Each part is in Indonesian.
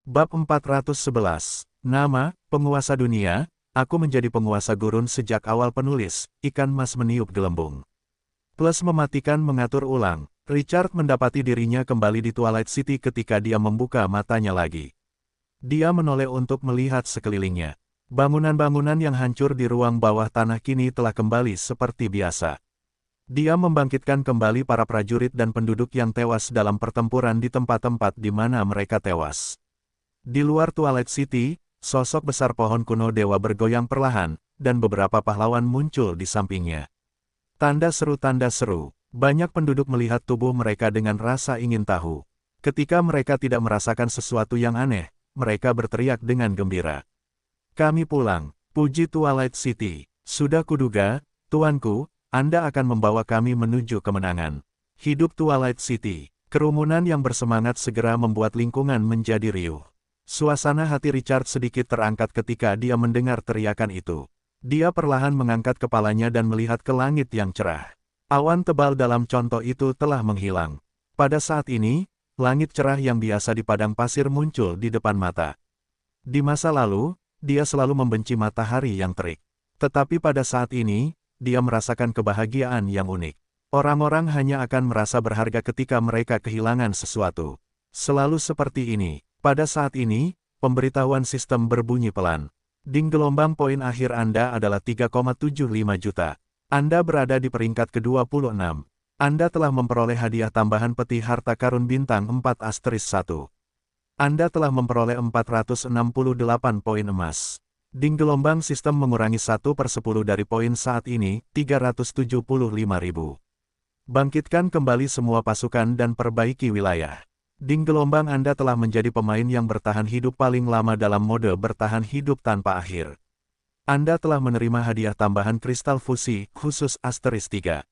Bab 411. Nama, penguasa dunia, aku menjadi penguasa gurun sejak awal penulis, ikan mas meniup gelembung. Plus mematikan mengatur ulang, Richard mendapati dirinya kembali di Twilight City ketika dia membuka matanya lagi. Dia menoleh untuk melihat sekelilingnya. Bangunan-bangunan yang hancur di ruang bawah tanah kini telah kembali seperti biasa. Dia membangkitkan kembali para prajurit dan penduduk yang tewas dalam pertempuran di tempat-tempat di mana mereka tewas. Di luar Twilight City, sosok besar pohon kuno dewa bergoyang perlahan, dan beberapa pahlawan muncul di sampingnya. Tanda seru, banyak penduduk melihat tubuh mereka dengan rasa ingin tahu. Ketika mereka tidak merasakan sesuatu yang aneh, mereka berteriak dengan gembira. Kami pulang, puji Twilight City. Sudah kuduga, tuanku, Anda akan membawa kami menuju kemenangan. Hidup Twilight City. Kerumunan yang bersemangat segera membuat lingkungan menjadi riuh. Suasana hati Richard sedikit terangkat ketika dia mendengar teriakan itu. Dia perlahan mengangkat kepalanya dan melihat ke langit yang cerah. Awan tebal dalam contoh itu telah menghilang. Pada saat ini, langit cerah yang biasa di padang pasir muncul di depan mata. Di masa lalu, dia selalu membenci matahari yang terik. Tetapi pada saat ini, dia merasakan kebahagiaan yang unik. Orang-orang hanya akan merasa berharga ketika mereka kehilangan sesuatu. Selalu seperti ini. Pada saat ini, pemberitahuan sistem berbunyi pelan. Ding gelombang poin akhir Anda adalah 3,75 juta. Anda berada di peringkat ke-26. Anda telah memperoleh hadiah tambahan peti harta karun bintang 4*1. Anda telah memperoleh 468 poin emas. Ding gelombang sistem mengurangi 1/10 dari poin saat ini, 375.000. Bangkitkan kembali semua pasukan dan perbaiki wilayah. Ding gelombang Anda telah menjadi pemain yang bertahan hidup paling lama dalam mode bertahan hidup tanpa akhir. Anda telah menerima hadiah tambahan kristal fusi, khusus *3.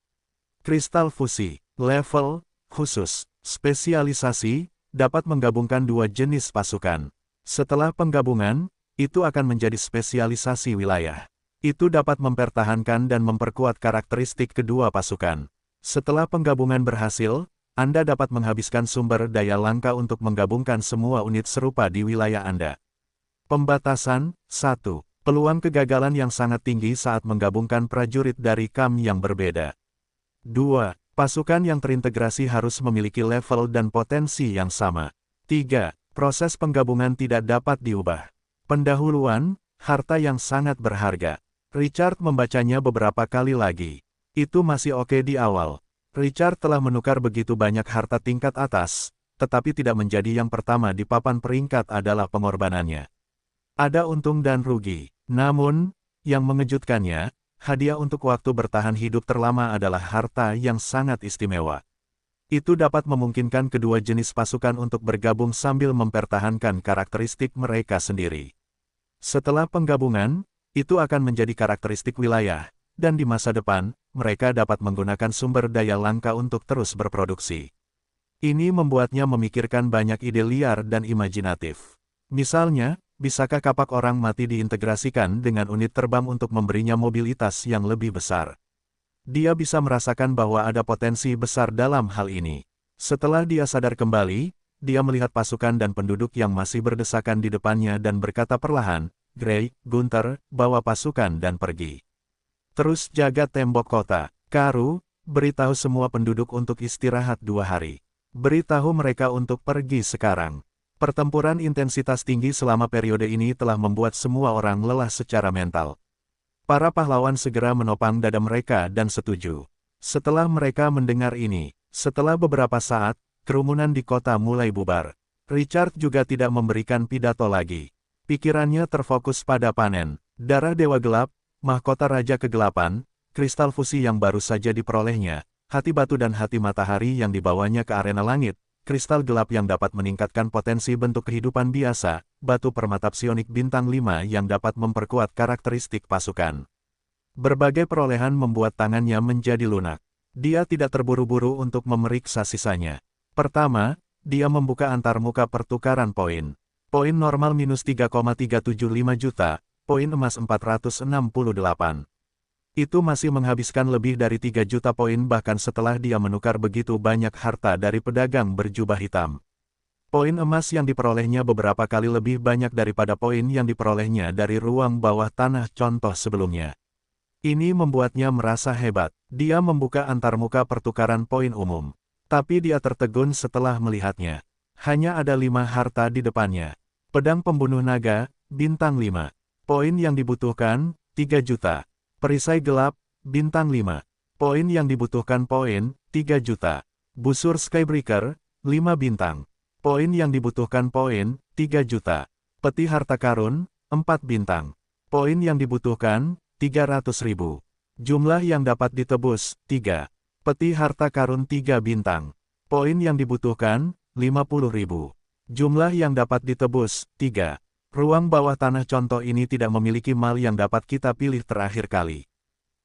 Kristal fusi, level, khusus, spesialisasi, dapat menggabungkan dua jenis pasukan. Setelah penggabungan, itu akan menjadi spesialisasi wilayah. Itu dapat mempertahankan dan memperkuat karakteristik kedua pasukan. Setelah penggabungan berhasil, Anda dapat menghabiskan sumber daya langka untuk menggabungkan semua unit serupa di wilayah Anda. Pembatasan, 1. Peluang kegagalan yang sangat tinggi saat menggabungkan prajurit dari kam yang berbeda. 2. Pasukan yang terintegrasi harus memiliki level dan potensi yang sama. 3. Proses penggabungan tidak dapat diubah. Pendahuluan, harta yang sangat berharga. Richard membacanya beberapa kali lagi. Itu masih oke di awal. Richard telah menukar begitu banyak harta tingkat atas, tetapi tidak menjadi yang pertama di papan peringkat adalah pengorbanannya. Ada untung dan rugi. Namun, yang mengejutkannya, hadiah untuk waktu bertahan hidup terlama adalah harta yang sangat istimewa. Itu dapat memungkinkan kedua jenis pasukan untuk bergabung sambil mempertahankan karakteristik mereka sendiri. Setelah penggabungan, itu akan menjadi karakteristik wilayah, dan di masa depan, mereka dapat menggunakan sumber daya langka untuk terus berproduksi. Ini membuatnya memikirkan banyak ide liar dan imajinatif. Misalnya, bisakah kapak orang mati diintegrasikan dengan unit terbang untuk memberinya mobilitas yang lebih besar? Dia bisa merasakan bahwa ada potensi besar dalam hal ini. Setelah dia sadar kembali, dia melihat pasukan dan penduduk yang masih berdesakan di depannya dan berkata perlahan, "Gray, Gunther, bawa pasukan dan pergi. Terus jaga tembok kota. Karu, beritahu semua penduduk untuk istirahat 2 hari. Beritahu mereka untuk pergi sekarang." Pertempuran intensitas tinggi selama periode ini telah membuat semua orang lelah secara mental. Para pahlawan segera menopang dada mereka dan setuju. Setelah mereka mendengar ini, setelah beberapa saat, kerumunan di kota mulai bubar. Richard juga tidak memberikan pidato lagi. Pikirannya terfokus pada panen, darah dewa gelap, mahkota raja kegelapan, kristal fusi yang baru saja diperolehnya, hati batu dan hati matahari yang dibawanya ke arena langit, kristal gelap yang dapat meningkatkan potensi bentuk kehidupan biasa, batu permata psionik bintang 5 yang dapat memperkuat karakteristik pasukan. Berbagai perolehan membuat tangannya menjadi lunak. Dia tidak terburu-buru untuk memeriksa sisanya. Pertama, dia membuka antarmuka pertukaran poin. Poin normal minus 3,375 juta, poin emas 468. Itu masih menghabiskan lebih dari 3 juta poin bahkan setelah dia menukar begitu banyak harta dari pedagang berjubah hitam. Poin emas yang diperolehnya beberapa kali lebih banyak daripada poin yang diperolehnya dari ruang bawah tanah contoh sebelumnya. Ini membuatnya merasa hebat. Dia membuka antarmuka pertukaran poin umum. Tapi dia tertegun setelah melihatnya. Hanya ada 5 harta di depannya. Pedang pembunuh naga, bintang 5. Poin yang dibutuhkan, 3 juta. Perisai gelap, bintang 5. Poin yang dibutuhkan poin, 3 juta. Busur Skybreaker, 5 bintang. Poin yang dibutuhkan poin, 3 juta. Peti harta karun, 4 bintang. Poin yang dibutuhkan, 300.000. Jumlah yang dapat ditebus, 3. Peti harta karun 3 bintang. Poin yang dibutuhkan, 50.000. Jumlah yang dapat ditebus, 3. Ruang bawah tanah contoh ini tidak memiliki mal yang dapat kita pilih terakhir kali.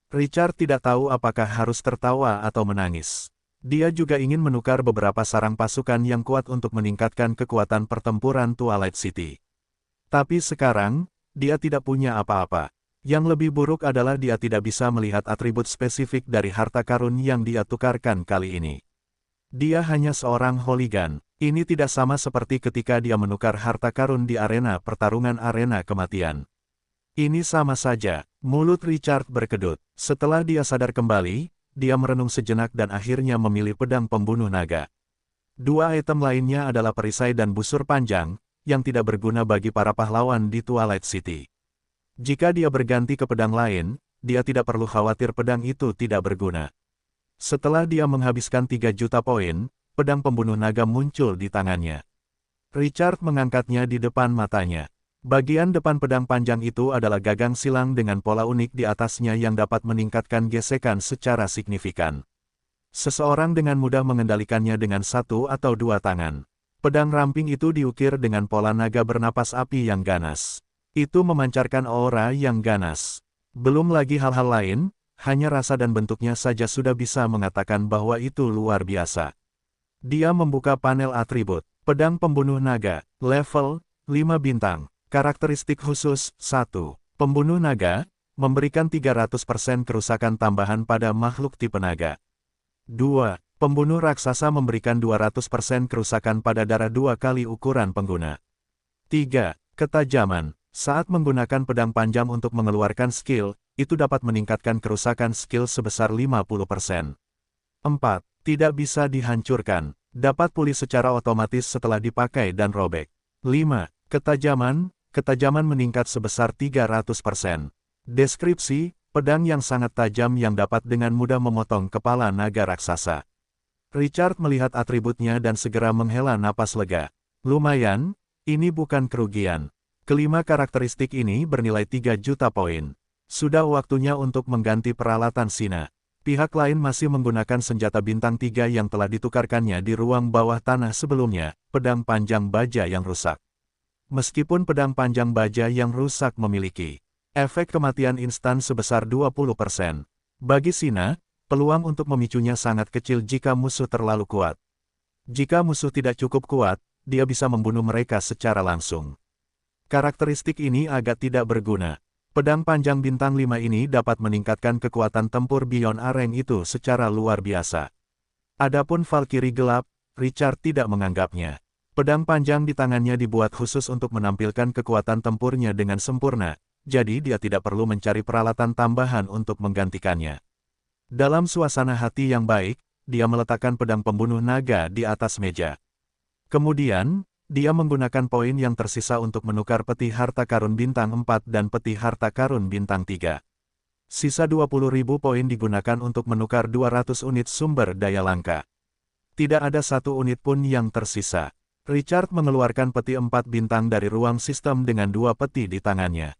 Richard tidak tahu apakah harus tertawa atau menangis. Dia juga ingin menukar beberapa sarang pasukan yang kuat untuk meningkatkan kekuatan pertempuran Twilight City. Tapi sekarang, dia tidak punya apa-apa. Yang lebih buruk adalah dia tidak bisa melihat atribut spesifik dari harta karun yang dia tukarkan kali ini. Dia hanya seorang hooligan. Ini tidak sama seperti ketika dia menukar harta karun di arena pertarungan arena kematian. Ini sama saja, mulut Richard berkedut. Setelah dia sadar kembali, dia merenung sejenak dan akhirnya memilih pedang pembunuh naga. 2 item lainnya adalah perisai dan busur panjang, yang tidak berguna bagi para pahlawan di Twilight City. Jika dia berganti ke pedang lain, dia tidak perlu khawatir pedang itu tidak berguna. Setelah dia menghabiskan 3 juta poin, pedang pembunuh naga muncul di tangannya. Richard mengangkatnya di depan matanya. Bagian depan pedang panjang itu adalah gagang silang dengan pola unik di atasnya yang dapat meningkatkan gesekan secara signifikan. Seseorang dengan mudah mengendalikannya dengan 1 atau 2 tangan. Pedang ramping itu diukir dengan pola naga bernapas api yang ganas. Itu memancarkan aura yang ganas. Belum lagi hal-hal lain, hanya rasa dan bentuknya saja sudah bisa mengatakan bahwa itu luar biasa. Dia membuka panel atribut. Pedang pembunuh naga, level 5 bintang. Karakteristik khusus, 1. Pembunuh naga, memberikan 300% kerusakan tambahan pada makhluk tipe naga. 2. Pembunuh raksasa memberikan 200% kerusakan pada darah 2 kali ukuran pengguna. 3. Ketajaman. Saat menggunakan pedang panjang untuk mengeluarkan skill, itu dapat meningkatkan kerusakan skill sebesar 50%. 4. Tidak bisa dihancurkan. Dapat pulih secara otomatis setelah dipakai dan robek. 5. Ketajaman. Ketajaman meningkat sebesar 300%. Deskripsi, pedang yang sangat tajam yang dapat dengan mudah memotong kepala naga raksasa. Richard melihat atributnya dan segera menghela napas lega. Lumayan, ini bukan kerugian. Kelima karakteristik ini bernilai 3 juta poin. Sudah waktunya untuk mengganti peralatan Sina. Pihak lain masih menggunakan senjata bintang 3 yang telah ditukarkannya di ruang bawah tanah sebelumnya, pedang panjang baja yang rusak. Meskipun pedang panjang baja yang rusak memiliki efek kematian instan sebesar 20%, bagi Sina, peluang untuk memicunya sangat kecil jika musuh terlalu kuat. Jika musuh tidak cukup kuat, dia bisa membunuh mereka secara langsung. Karakteristik ini agak tidak berguna. Pedang panjang bintang 5 ini dapat meningkatkan kekuatan tempur Beyond Areng itu secara luar biasa. Adapun Valkyrie gelap, Richard tidak menganggapnya. Pedang panjang di tangannya dibuat khusus untuk menampilkan kekuatan tempurnya dengan sempurna, jadi dia tidak perlu mencari peralatan tambahan untuk menggantikannya. Dalam suasana hati yang baik, dia meletakkan pedang pembunuh naga di atas meja. Kemudian, dia menggunakan poin yang tersisa untuk menukar peti harta karun bintang 4 dan peti harta karun bintang 3. Sisa 20.000 poin digunakan untuk menukar 200 unit sumber daya langka. Tidak ada 1 unit pun yang tersisa. Richard mengeluarkan peti 4 bintang dari ruang sistem dengan 2 peti di tangannya.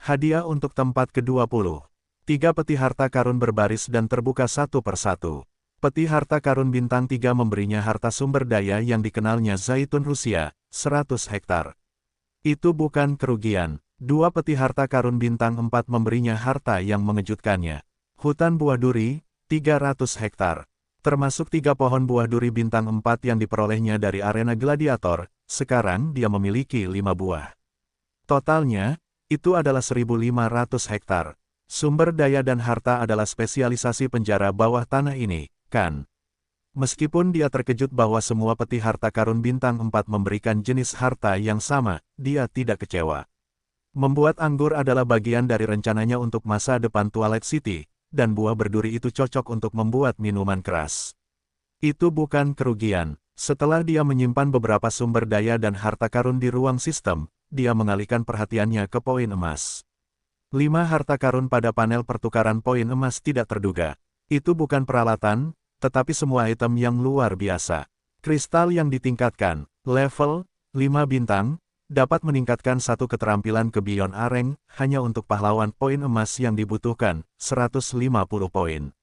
Hadiah untuk tempat ke-20. 3 peti harta karun berbaris dan terbuka satu persatu. Peti harta karun bintang 3 memberinya harta sumber daya yang dikenalnya Zaitun Rusia, 100 hektar. Itu bukan kerugian. 2 peti harta karun bintang 4 memberinya harta yang mengejutkannya. Hutan buah duri, 300 hektar. Termasuk 3 pohon buah duri bintang 4 yang diperolehnya dari arena gladiator, sekarang dia memiliki 5 buah. Totalnya, itu adalah 1.500 hektar. Sumber daya dan harta adalah spesialisasi penjara bawah tanah ini, kan? Meskipun dia terkejut bahwa semua peti harta karun bintang 4 memberikan jenis harta yang sama, dia tidak kecewa. Membuat anggur adalah bagian dari rencananya untuk masa depan Twilight City, dan buah berduri itu cocok untuk membuat minuman keras. Itu bukan kerugian. Setelah dia menyimpan beberapa sumber daya dan harta karun di ruang sistem, dia mengalihkan perhatiannya ke poin emas. 5 harta karun pada panel pertukaran poin emas tidak terduga. Itu bukan peralatan, tetapi semua item yang luar biasa. Kristal yang ditingkatkan, level 5 bintang, dapat meningkatkan satu keterampilan ke Beyond Areng, hanya untuk pahlawan poin emas yang dibutuhkan, 150 poin.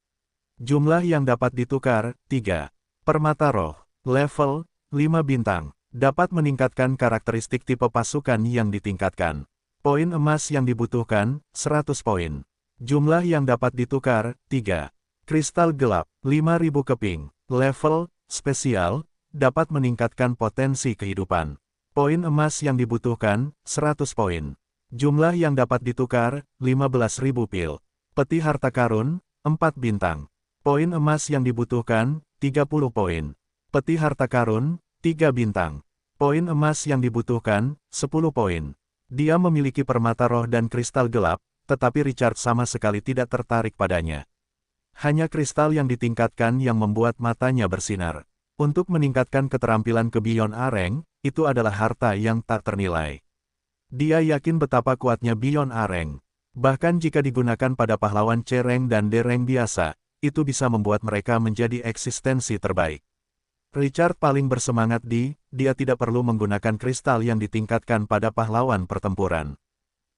Jumlah yang dapat ditukar, 3. Permata roh, level 5 bintang, dapat meningkatkan karakteristik tipe pasukan yang ditingkatkan. Poin emas yang dibutuhkan, 100 poin. Jumlah yang dapat ditukar, 3. Kristal gelap, 5000 keping, level spesial, dapat meningkatkan potensi kehidupan. Poin emas yang dibutuhkan, 100 poin. Jumlah yang dapat ditukar, 15.000 pil. Peti harta karun, 4 bintang. Poin emas yang dibutuhkan, 30 poin. Peti harta karun, 3 bintang. Poin emas yang dibutuhkan, 10 poin. Dia memiliki permata roh dan kristal gelap, tetapi Richard sama sekali tidak tertarik padanya. Hanya kristal yang ditingkatkan yang membuat matanya bersinar. Untuk meningkatkan keterampilan ke Beyond Areng, itu adalah harta yang tak ternilai. Dia yakin betapa kuatnya Beyond Areng. Bahkan jika digunakan pada pahlawan C-Rank dan D-Rank biasa, itu bisa membuat mereka menjadi eksistensi terbaik. Richard paling bersemangat dia tidak perlu menggunakan kristal yang ditingkatkan pada pahlawan pertempuran.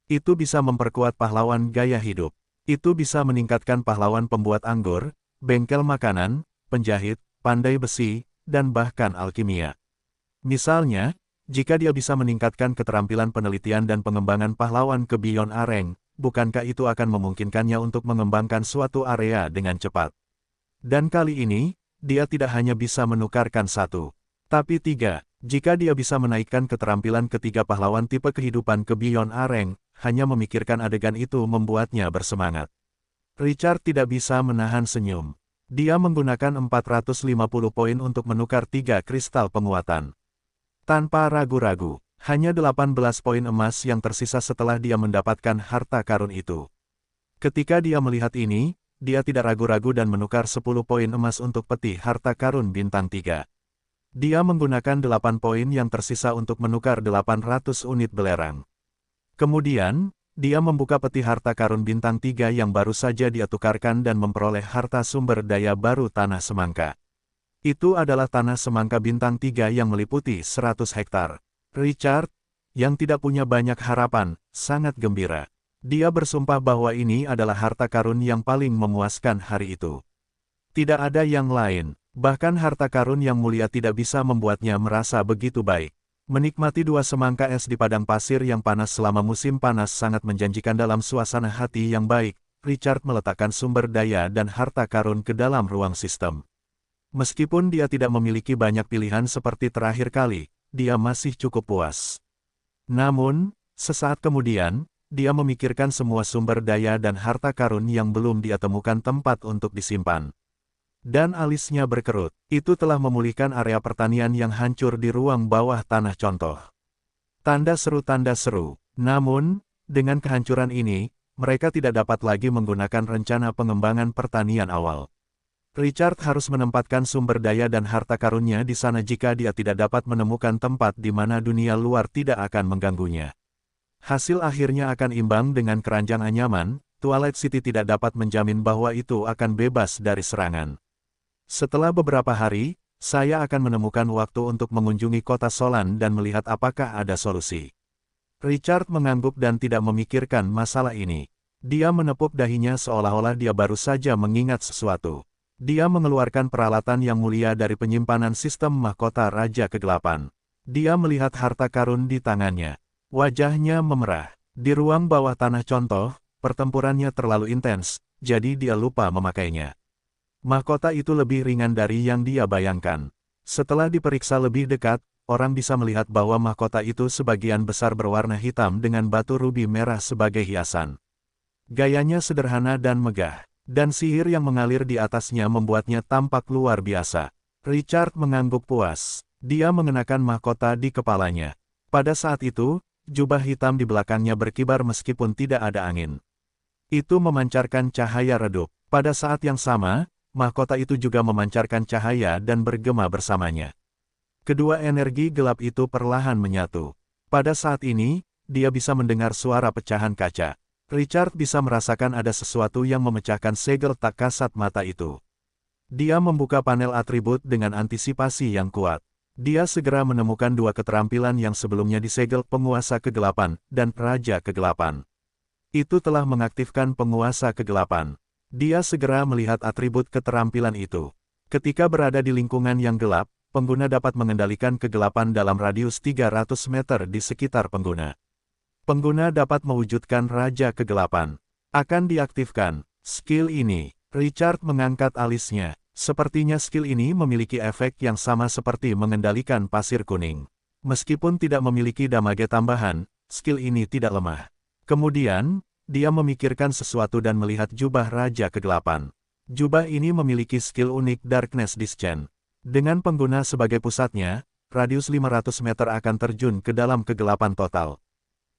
Itu bisa memperkuat pahlawan gaya hidup. Itu bisa meningkatkan pahlawan pembuat anggur, bengkel makanan, penjahit, pandai besi, dan bahkan alkimia. Misalnya, jika dia bisa meningkatkan keterampilan penelitian dan pengembangan pahlawan ke Beyond Areng, bukankah itu akan memungkinkannya untuk mengembangkan suatu area dengan cepat? Dan kali ini, dia tidak hanya bisa menukarkan 1, tapi 3. Jika dia bisa menaikkan keterampilan ketiga pahlawan tipe kehidupan ke Beyond Areng, hanya memikirkan adegan itu membuatnya bersemangat. Richard tidak bisa menahan senyum. Dia menggunakan 450 poin untuk menukar 3 kristal penguatan. Tanpa ragu-ragu, hanya 18 poin emas yang tersisa setelah dia mendapatkan harta karun itu. Ketika dia melihat ini, dia tidak ragu-ragu dan menukar 10 poin emas untuk peti harta karun bintang 3. Dia menggunakan 8 poin yang tersisa untuk menukar 800 unit belerang. Kemudian, dia membuka peti harta karun bintang 3 yang baru saja dia tukarkan dan memperoleh harta sumber daya baru tanah semangka. Itu adalah tanah semangka bintang 3 yang meliputi 100 hektar. Richard, yang tidak punya banyak harapan, sangat gembira. Dia bersumpah bahwa ini adalah harta karun yang paling memuaskan hari itu. Tidak ada yang lain, bahkan harta karun yang mulia tidak bisa membuatnya merasa begitu baik. Menikmati 2 semangka es di padang pasir yang panas selama musim panas sangat menjanjikan dalam suasana hati yang baik. Richard meletakkan sumber daya dan harta karun ke dalam ruang sistem. Meskipun dia tidak memiliki banyak pilihan seperti terakhir kali, dia masih cukup puas. Namun, sesaat kemudian, dia memikirkan semua sumber daya dan harta karun yang belum dia temukan tempat untuk disimpan. Dan alisnya berkerut. Itu telah memulihkan area pertanian yang hancur di ruang bawah tanah contoh. Tanda seru. Namun, dengan kehancuran ini, mereka tidak dapat lagi menggunakan rencana pengembangan pertanian awal. Richard harus menempatkan sumber daya dan harta karunnya di sana jika dia tidak dapat menemukan tempat di mana dunia luar tidak akan mengganggunya. Hasil akhirnya akan imbang dengan keranjang anyaman. Twilight City tidak dapat menjamin bahwa itu akan bebas dari serangan. Setelah beberapa hari, saya akan menemukan waktu untuk mengunjungi kota Solan dan melihat apakah ada solusi. Richard mengangguk dan tidak memikirkan masalah ini. Dia menepuk dahinya seolah-olah dia baru saja mengingat sesuatu. Dia mengeluarkan peralatan yang mulia dari penyimpanan sistem mahkota Raja Kegelapan. Dia melihat harta karun di tangannya. Wajahnya memerah. Di ruang bawah tanah contoh, pertempurannya terlalu intens, jadi dia lupa memakainya. Mahkota itu lebih ringan dari yang dia bayangkan. Setelah diperiksa lebih dekat, orang bisa melihat bahwa mahkota itu sebagian besar berwarna hitam dengan batu rubi merah sebagai hiasan. Gayanya sederhana dan megah, dan sihir yang mengalir di atasnya membuatnya tampak luar biasa. Richard mengangguk puas. Dia mengenakan mahkota di kepalanya. Pada saat itu, jubah hitam di belakangnya berkibar meskipun tidak ada angin. Itu memancarkan cahaya redup. Pada saat yang sama, mahkota itu juga memancarkan cahaya dan bergema bersamanya. Kedua energi gelap itu perlahan menyatu. Pada saat ini, dia bisa mendengar suara pecahan kaca. Richard bisa merasakan ada sesuatu yang memecahkan segel tak kasat mata itu. Dia membuka panel atribut dengan antisipasi yang kuat. Dia segera menemukan dua keterampilan yang sebelumnya disegel penguasa kegelapan dan raja kegelapan. Itu telah mengaktifkan penguasa kegelapan. Dia segera melihat atribut keterampilan itu. Ketika berada di lingkungan yang gelap, pengguna dapat mengendalikan kegelapan dalam radius 300 meter di sekitar pengguna. Pengguna dapat mewujudkan raja kegelapan. Akan diaktifkan. Skill ini. Richard mengangkat alisnya. Sepertinya skill ini memiliki efek yang sama seperti mengendalikan pasir kuning. Meskipun tidak memiliki damage tambahan, skill ini tidak lemah. Kemudian, dia memikirkan sesuatu dan melihat jubah Raja Kegelapan. Jubah ini memiliki skill unik Darkness Descent. Dengan pengguna sebagai pusatnya, radius 500 meter akan terjun ke dalam kegelapan total.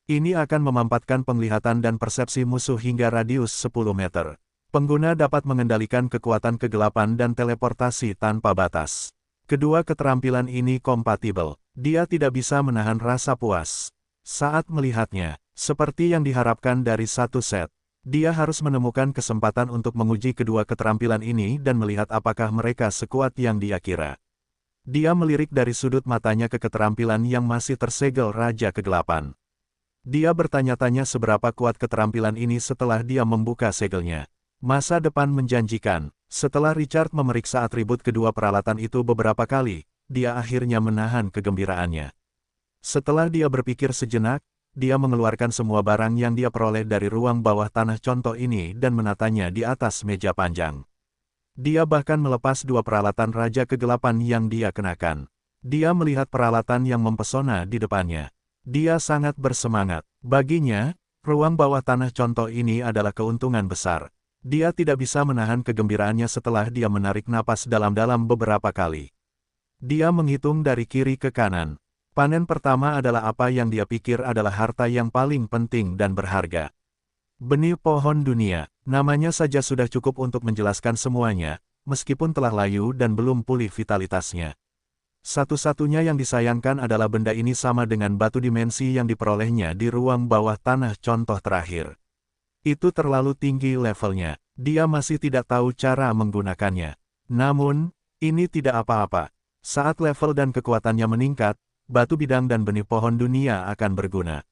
Ini akan memampatkan penglihatan dan persepsi musuh hingga radius 10 meter. Pengguna dapat mengendalikan kekuatan kegelapan dan teleportasi tanpa batas. Kedua keterampilan ini kompatibel. Dia tidak bisa menahan rasa puas saat melihatnya, seperti yang diharapkan dari satu set. Dia harus menemukan kesempatan untuk menguji kedua keterampilan ini dan melihat apakah mereka sekuat yang dia kira. Dia melirik dari sudut matanya ke keterampilan yang masih tersegel Raja Kegelapan. Dia bertanya-tanya seberapa kuat keterampilan ini setelah dia membuka segelnya. Masa depan menjanjikan. Setelah Richard memeriksa atribut kedua peralatan itu beberapa kali, dia akhirnya menahan kegembiraannya. Setelah dia berpikir sejenak, dia mengeluarkan semua barang yang dia peroleh dari ruang bawah tanah contoh ini dan menatanya di atas meja panjang. Dia bahkan melepas dua peralatan Raja Kegelapan yang dia kenakan. Dia melihat peralatan yang mempesona di depannya. Dia sangat bersemangat. Baginya, ruang bawah tanah contoh ini adalah keuntungan besar. Dia tidak bisa menahan kegembiraannya setelah dia menarik napas dalam-dalam beberapa kali. Dia menghitung dari kiri ke kanan. Panen pertama adalah apa yang dia pikir adalah harta yang paling penting dan berharga. Benih pohon dunia, namanya saja sudah cukup untuk menjelaskan semuanya, meskipun telah layu dan belum pulih vitalitasnya. Satu-satunya yang disayangkan adalah benda ini sama dengan batu dimensi yang diperolehnya di ruang bawah tanah contoh terakhir. Itu terlalu tinggi levelnya, dia masih tidak tahu cara menggunakannya. Namun, ini tidak apa-apa. Saat level dan kekuatannya meningkat, batu bidang dan benih pohon dunia akan berguna.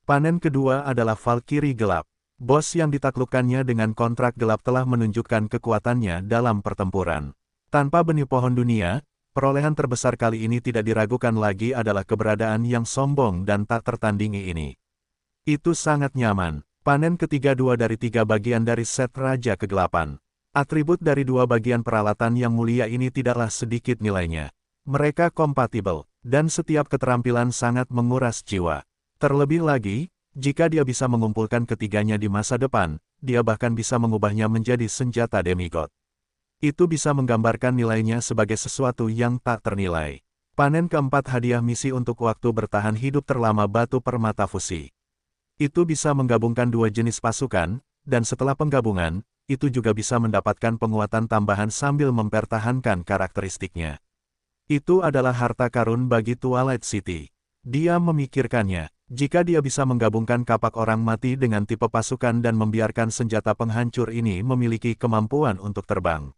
Panen kedua adalah Valkyrie Gelap. Bos yang ditaklukkannya dengan kontrak gelap telah menunjukkan kekuatannya dalam pertempuran. Tanpa benih pohon dunia, perolehan terbesar kali ini tidak diragukan lagi adalah keberadaan yang sombong dan tak tertandingi ini. Itu sangat nyaman. Panen ketiga 2 dari 3 bagian dari set Raja Kegelapan. Atribut dari dua bagian peralatan yang mulia ini tidaklah sedikit nilainya. Mereka kompatibel, dan setiap keterampilan sangat menguras jiwa. Terlebih lagi, jika dia bisa mengumpulkan ketiganya di masa depan, dia bahkan bisa mengubahnya menjadi senjata demigod. Itu bisa menggambarkan nilainya sebagai sesuatu yang tak ternilai. Panen keempat hadiah misi untuk waktu bertahan hidup terlama batu permata fusi. Itu bisa menggabungkan dua jenis pasukan, dan setelah penggabungan, itu juga bisa mendapatkan penguatan tambahan sambil mempertahankan karakteristiknya. Itu adalah harta karun bagi Twilight City. Dia memikirkannya, jika dia bisa menggabungkan kapak orang mati dengan tipe pasukan dan membiarkan senjata penghancur ini memiliki kemampuan untuk terbang.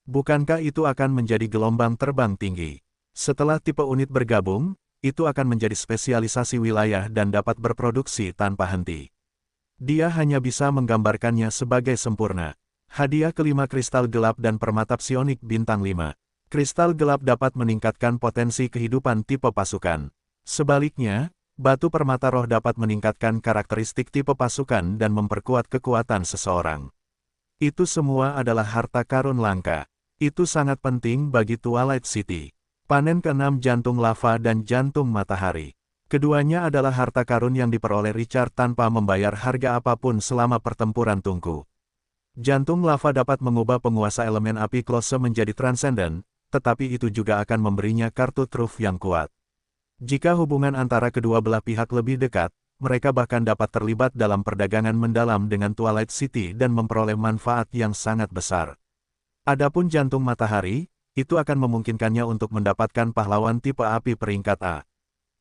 Bukankah itu akan menjadi gelombang terbang tinggi? Setelah tipe unit bergabung, itu akan menjadi spesialisasi wilayah dan dapat berproduksi tanpa henti. Dia hanya bisa menggambarkannya sebagai sempurna. Hadiah kelima kristal gelap dan permata psionik bintang 5. Kristal gelap dapat meningkatkan potensi kehidupan tipe pasukan. Sebaliknya, batu permata roh dapat meningkatkan karakteristik tipe pasukan dan memperkuat kekuatan seseorang. Itu semua adalah harta karun langka. Itu sangat penting bagi Twilight City. Panen ke-6 jantung lava dan jantung matahari. Keduanya adalah harta karun yang diperoleh Richard tanpa membayar harga apapun selama pertempuran tungku. Jantung lava dapat mengubah penguasa elemen api Klose menjadi transenden, tetapi itu juga akan memberinya kartu truf yang kuat. Jika hubungan antara kedua belah pihak lebih dekat, mereka bahkan dapat terlibat dalam perdagangan mendalam dengan Twilight City dan memperoleh manfaat yang sangat besar. Adapun jantung matahari, itu akan memungkinkannya untuk mendapatkan pahlawan tipe api peringkat A.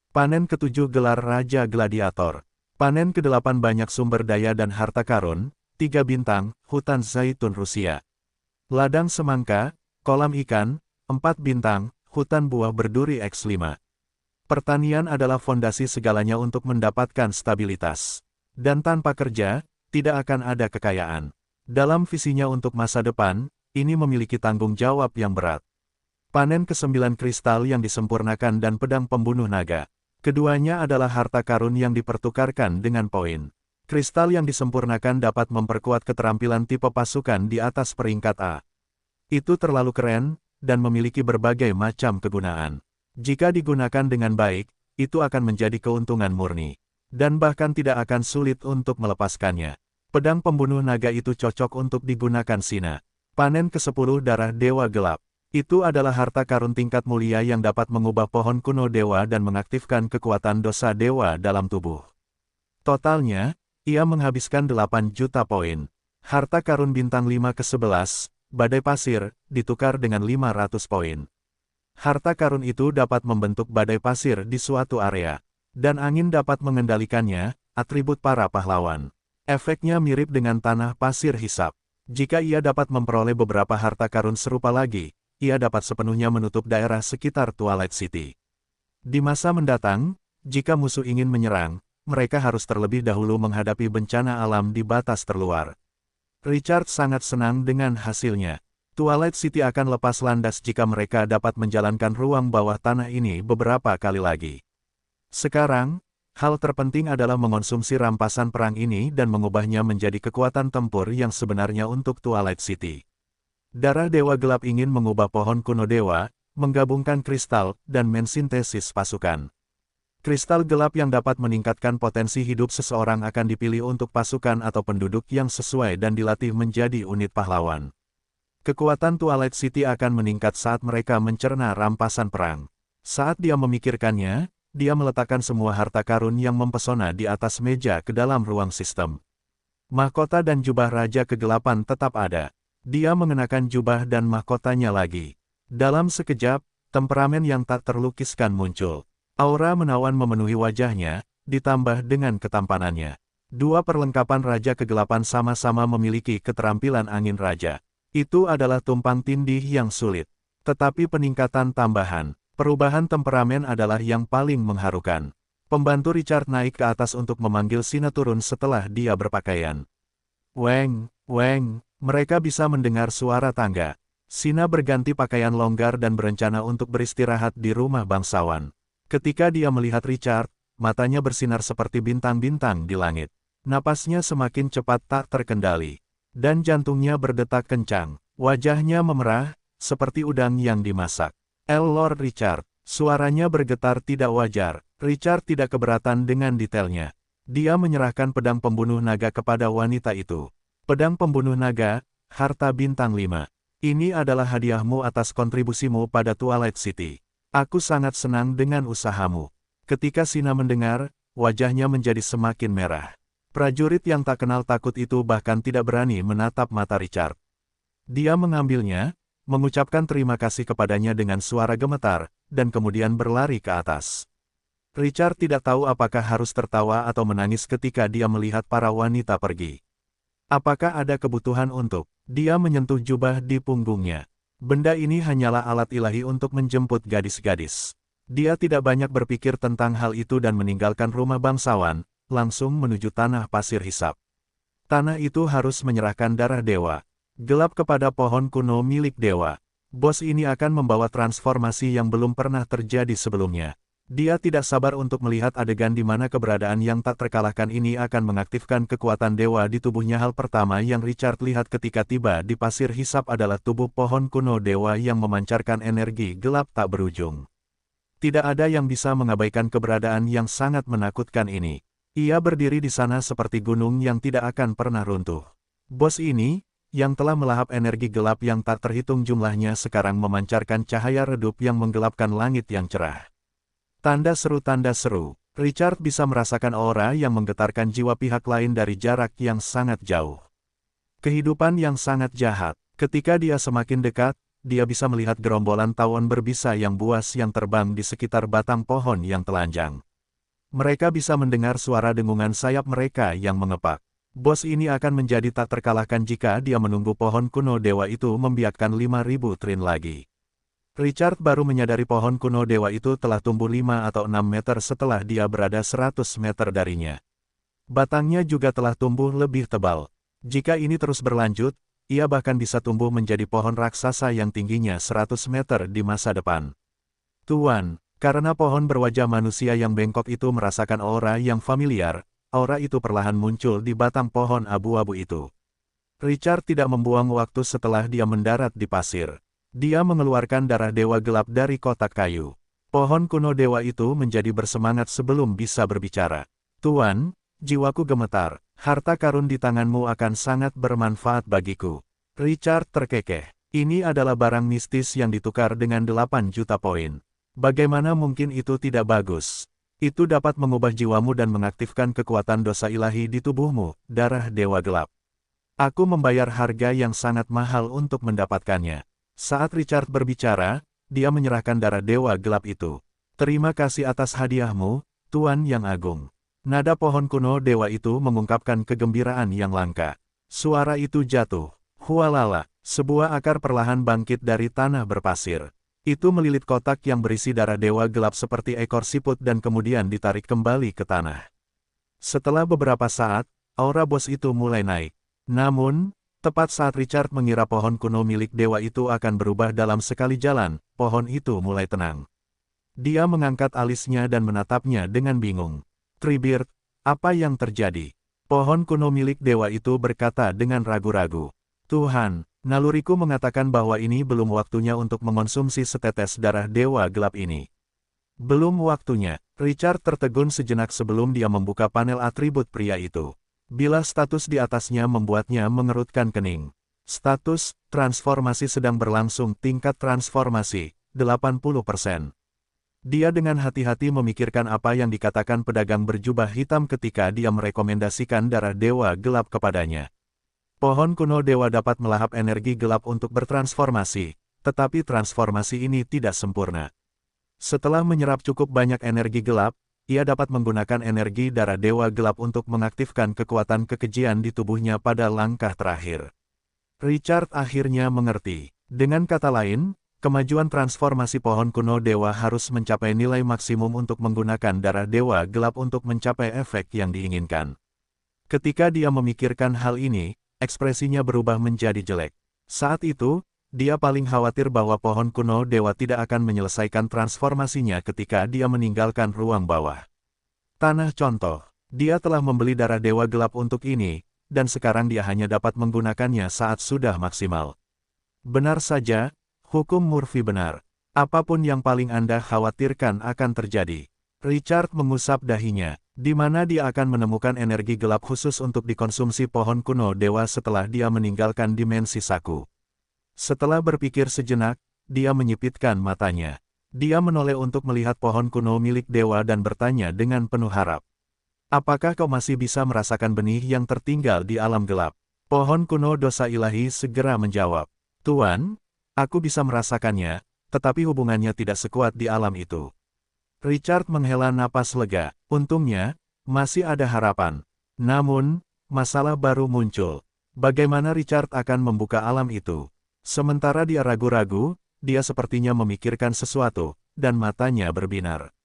Panen ke-7 gelar Raja Gladiator. Panen ke-8 banyak sumber daya dan harta karun, 3 bintang, hutan zaitun Rusia. Ladang semangka, kolam ikan, 4 bintang, hutan buah berduri X5. Pertanian adalah fondasi segalanya untuk mendapatkan stabilitas. Dan tanpa kerja, tidak akan ada kekayaan. Dalam visinya untuk masa depan, ini memiliki tanggung jawab yang berat. Panen ke-9 kristal yang disempurnakan dan pedang pembunuh naga. Keduanya adalah harta karun yang dipertukarkan dengan poin. Kristal yang disempurnakan dapat memperkuat keterampilan tipe pasukan di atas peringkat A. Itu terlalu keren, dan memiliki berbagai macam kegunaan. Jika digunakan dengan baik, itu akan menjadi keuntungan murni. Dan bahkan tidak akan sulit untuk melepaskannya. Pedang pembunuh naga itu cocok untuk digunakan Sina. Panen ke-10 darah Dewa Gelap. Itu adalah harta karun tingkat mulia yang dapat mengubah pohon kuno dewa dan mengaktifkan kekuatan dosa dewa dalam tubuh. Totalnya, ia menghabiskan 8 juta poin. Harta karun bintang 5 ke-11, badai pasir, ditukar dengan 500 poin. Harta karun itu dapat membentuk badai pasir di suatu area. Dan angin dapat mengendalikannya, atribut para pahlawan. Efeknya mirip dengan tanah pasir hisap. Jika ia dapat memperoleh beberapa harta karun serupa lagi, ia dapat sepenuhnya menutup daerah sekitar Twilight City. Di masa mendatang, jika musuh ingin menyerang, mereka harus terlebih dahulu menghadapi bencana alam di batas terluar. Richard sangat senang dengan hasilnya. Twilight City akan lepas landas jika mereka dapat menjalankan ruang bawah tanah ini beberapa kali lagi. Sekarang, hal terpenting adalah mengonsumsi rampasan perang ini dan mengubahnya menjadi kekuatan tempur yang sebenarnya untuk Twilight City. Darah Dewa Gelap ingin mengubah pohon kuno dewa, menggabungkan kristal, dan mensintesis pasukan. Kristal gelap yang dapat meningkatkan potensi hidup seseorang akan dipilih untuk pasukan atau penduduk yang sesuai dan dilatih menjadi unit pahlawan. Kekuatan Twilight City akan meningkat saat mereka mencerna rampasan perang. Saat dia memikirkannya, dia meletakkan semua harta karun yang mempesona di atas meja ke dalam ruang sistem. Mahkota dan jubah Raja Kegelapan tetap ada. Dia mengenakan jubah dan mahkotanya lagi. Dalam sekejap, temperamen yang tak terlukiskan muncul. Aura menawan memenuhi wajahnya, ditambah dengan ketampanannya. Dua perlengkapan Raja Kegelapan sama-sama memiliki keterampilan angin raja. Itu adalah tumpang tindih yang sulit. Tetapi peningkatan tambahan, perubahan temperamen adalah yang paling mengharukan. Pembantu Richard naik ke atas untuk memanggil Sina turun setelah dia berpakaian. Weng, weng. Mereka bisa mendengar suara tangga. Sina berganti pakaian longgar dan berencana untuk beristirahat di rumah bangsawan. Ketika dia melihat Richard, matanya bersinar seperti bintang-bintang di langit. Napasnya semakin cepat tak terkendali. Dan jantungnya berdetak kencang. Wajahnya memerah, seperti udang yang dimasak. Lord Richard, suaranya bergetar tidak wajar. Richard tidak keberatan dengan detailnya. Dia menyerahkan pedang pembunuh naga kepada wanita itu. Pedang pembunuh naga, harta bintang 5. Ini adalah hadiahmu atas kontribusimu pada Twilight City. Aku sangat senang dengan usahamu. Ketika Sina mendengar, wajahnya menjadi semakin merah. Prajurit yang tak kenal takut itu bahkan tidak berani menatap mata Richard. Dia mengambilnya, mengucapkan terima kasih kepadanya dengan suara gemetar, dan kemudian berlari ke atas. Richard tidak tahu apakah harus tertawa atau menangis ketika dia melihat para wanita pergi. Apakah ada kebutuhan untuk dia menyentuh jubah di punggungnya? Benda ini hanyalah alat ilahi untuk menjemput gadis-gadis. Dia tidak banyak berpikir tentang hal itu dan meninggalkan rumah bangsawan, langsung menuju tanah pasir hisap. Tanah itu harus menyerahkan darah dewa gelap kepada pohon kuno milik dewa. Bos ini akan membawa transformasi yang belum pernah terjadi sebelumnya. Dia tidak sabar untuk melihat adegan di mana keberadaan yang tak terkalahkan ini akan mengaktifkan kekuatan dewa di tubuhnya. Hal pertama yang Richard lihat ketika tiba di pasir hisap adalah tubuh pohon kuno dewa yang memancarkan energi gelap tak berujung. Tidak ada yang bisa mengabaikan keberadaan yang sangat menakutkan ini. Ia berdiri di sana seperti gunung yang tidak akan pernah runtuh. Bos ini, yang telah melahap energi gelap yang tak terhitung jumlahnya sekarang memancarkan cahaya redup yang menggelapkan langit yang cerah. Tanda seru. Richard bisa merasakan aura yang menggetarkan jiwa pihak lain dari jarak yang sangat jauh. Kehidupan yang sangat jahat. Ketika dia semakin dekat, dia bisa melihat gerombolan tawon berbisa yang buas yang terbang di sekitar batang pohon yang telanjang. Mereka bisa mendengar suara dengungan sayap mereka yang mengepak. Bos ini akan menjadi tak terkalahkan jika dia menunggu pohon kuno dewa itu membiakkan 5.000 trin lagi. Richard baru menyadari pohon kuno dewa itu telah tumbuh 5 atau 6 meter setelah dia berada 100 meter darinya. Batangnya juga telah tumbuh lebih tebal. Jika ini terus berlanjut, ia bahkan bisa tumbuh menjadi pohon raksasa yang tingginya 100 meter di masa depan. Tuan, karena pohon berwajah manusia yang bengkok itu merasakan aura yang familiar, aura itu perlahan muncul di batang pohon abu-abu itu. Richard tidak membuang waktu setelah dia mendarat di pasir. Dia mengeluarkan darah dewa gelap dari kotak kayu. Pohon kuno dewa itu menjadi bersemangat sebelum bisa berbicara. Tuan, jiwaku gemetar. Harta karun di tanganmu akan sangat bermanfaat bagiku. Richard terkekeh. Ini adalah barang mistis yang ditukar dengan 8 juta poin. Bagaimana mungkin itu tidak bagus? Itu dapat mengubah jiwamu dan mengaktifkan kekuatan dosa ilahi di tubuhmu, darah dewa gelap. Aku membayar harga yang sangat mahal untuk mendapatkannya. Saat Richard berbicara, dia menyerahkan darah dewa gelap itu. Terima kasih atas hadiahmu, Tuan yang agung. Nada pohon kuno dewa itu mengungkapkan kegembiraan yang langka. Suara itu jatuh. Hualala, sebuah akar perlahan bangkit dari tanah berpasir. Itu melilit kotak yang berisi darah dewa gelap seperti ekor siput dan kemudian ditarik kembali ke tanah. Setelah beberapa saat, aura bos itu mulai naik. Namun, tepat saat Richard mengira pohon kuno milik dewa itu akan berubah dalam sekali jalan, pohon itu mulai tenang. Dia mengangkat alisnya dan menatapnya dengan bingung. Treebeard, apa yang terjadi? Pohon kuno milik dewa itu berkata dengan ragu-ragu. Tuhan, naluriku mengatakan bahwa ini belum waktunya untuk mengonsumsi setetes darah dewa gelap ini. Belum waktunya. Richard tertegun sejenak sebelum dia membuka panel atribut pria itu. Bila status di atasnya membuatnya mengerutkan kening. Status, transformasi sedang berlangsung, tingkat transformasi, 80%. Dia dengan hati-hati memikirkan apa yang dikatakan pedagang berjubah hitam ketika dia merekomendasikan darah dewa gelap kepadanya. Pohon kuno dewa dapat melahap energi gelap untuk bertransformasi, tetapi transformasi ini tidak sempurna. Setelah menyerap cukup banyak energi gelap, ia dapat menggunakan energi darah dewa gelap untuk mengaktifkan kekuatan kekejian di tubuhnya pada langkah terakhir. Richard akhirnya mengerti. Dengan kata lain, kemajuan transformasi pohon kuno dewa harus mencapai nilai maksimum untuk menggunakan darah dewa gelap untuk mencapai efek yang diinginkan. Ketika dia memikirkan hal ini, ekspresinya berubah menjadi jelek. Saat itu, dia paling khawatir bahwa pohon kuno dewa tidak akan menyelesaikan transformasinya ketika dia meninggalkan ruang bawah. Tanah contoh, dia telah membeli darah dewa gelap untuk ini, dan sekarang dia hanya dapat menggunakannya saat sudah maksimal. Benar saja, hukum Murphy benar. Apapun yang paling Anda khawatirkan akan terjadi. Richard mengusap dahinya, di mana dia akan menemukan energi gelap khusus untuk dikonsumsi pohon kuno dewa setelah dia meninggalkan dimensi saku. Setelah berpikir sejenak, dia menyipitkan matanya. Dia menoleh untuk melihat pohon kuno milik dewa dan bertanya dengan penuh harap. Apakah kau masih bisa merasakan benih yang tertinggal di alam gelap? Pohon kuno dosa ilahi segera menjawab. Tuan, aku bisa merasakannya, tetapi hubungannya tidak sekuat di alam itu. Richard menghela napas lega. Untungnya, masih ada harapan. Namun, masalah baru muncul. Bagaimana Richard akan membuka alam itu? Sementara dia ragu-ragu, dia sepertinya memikirkan sesuatu, dan matanya berbinar.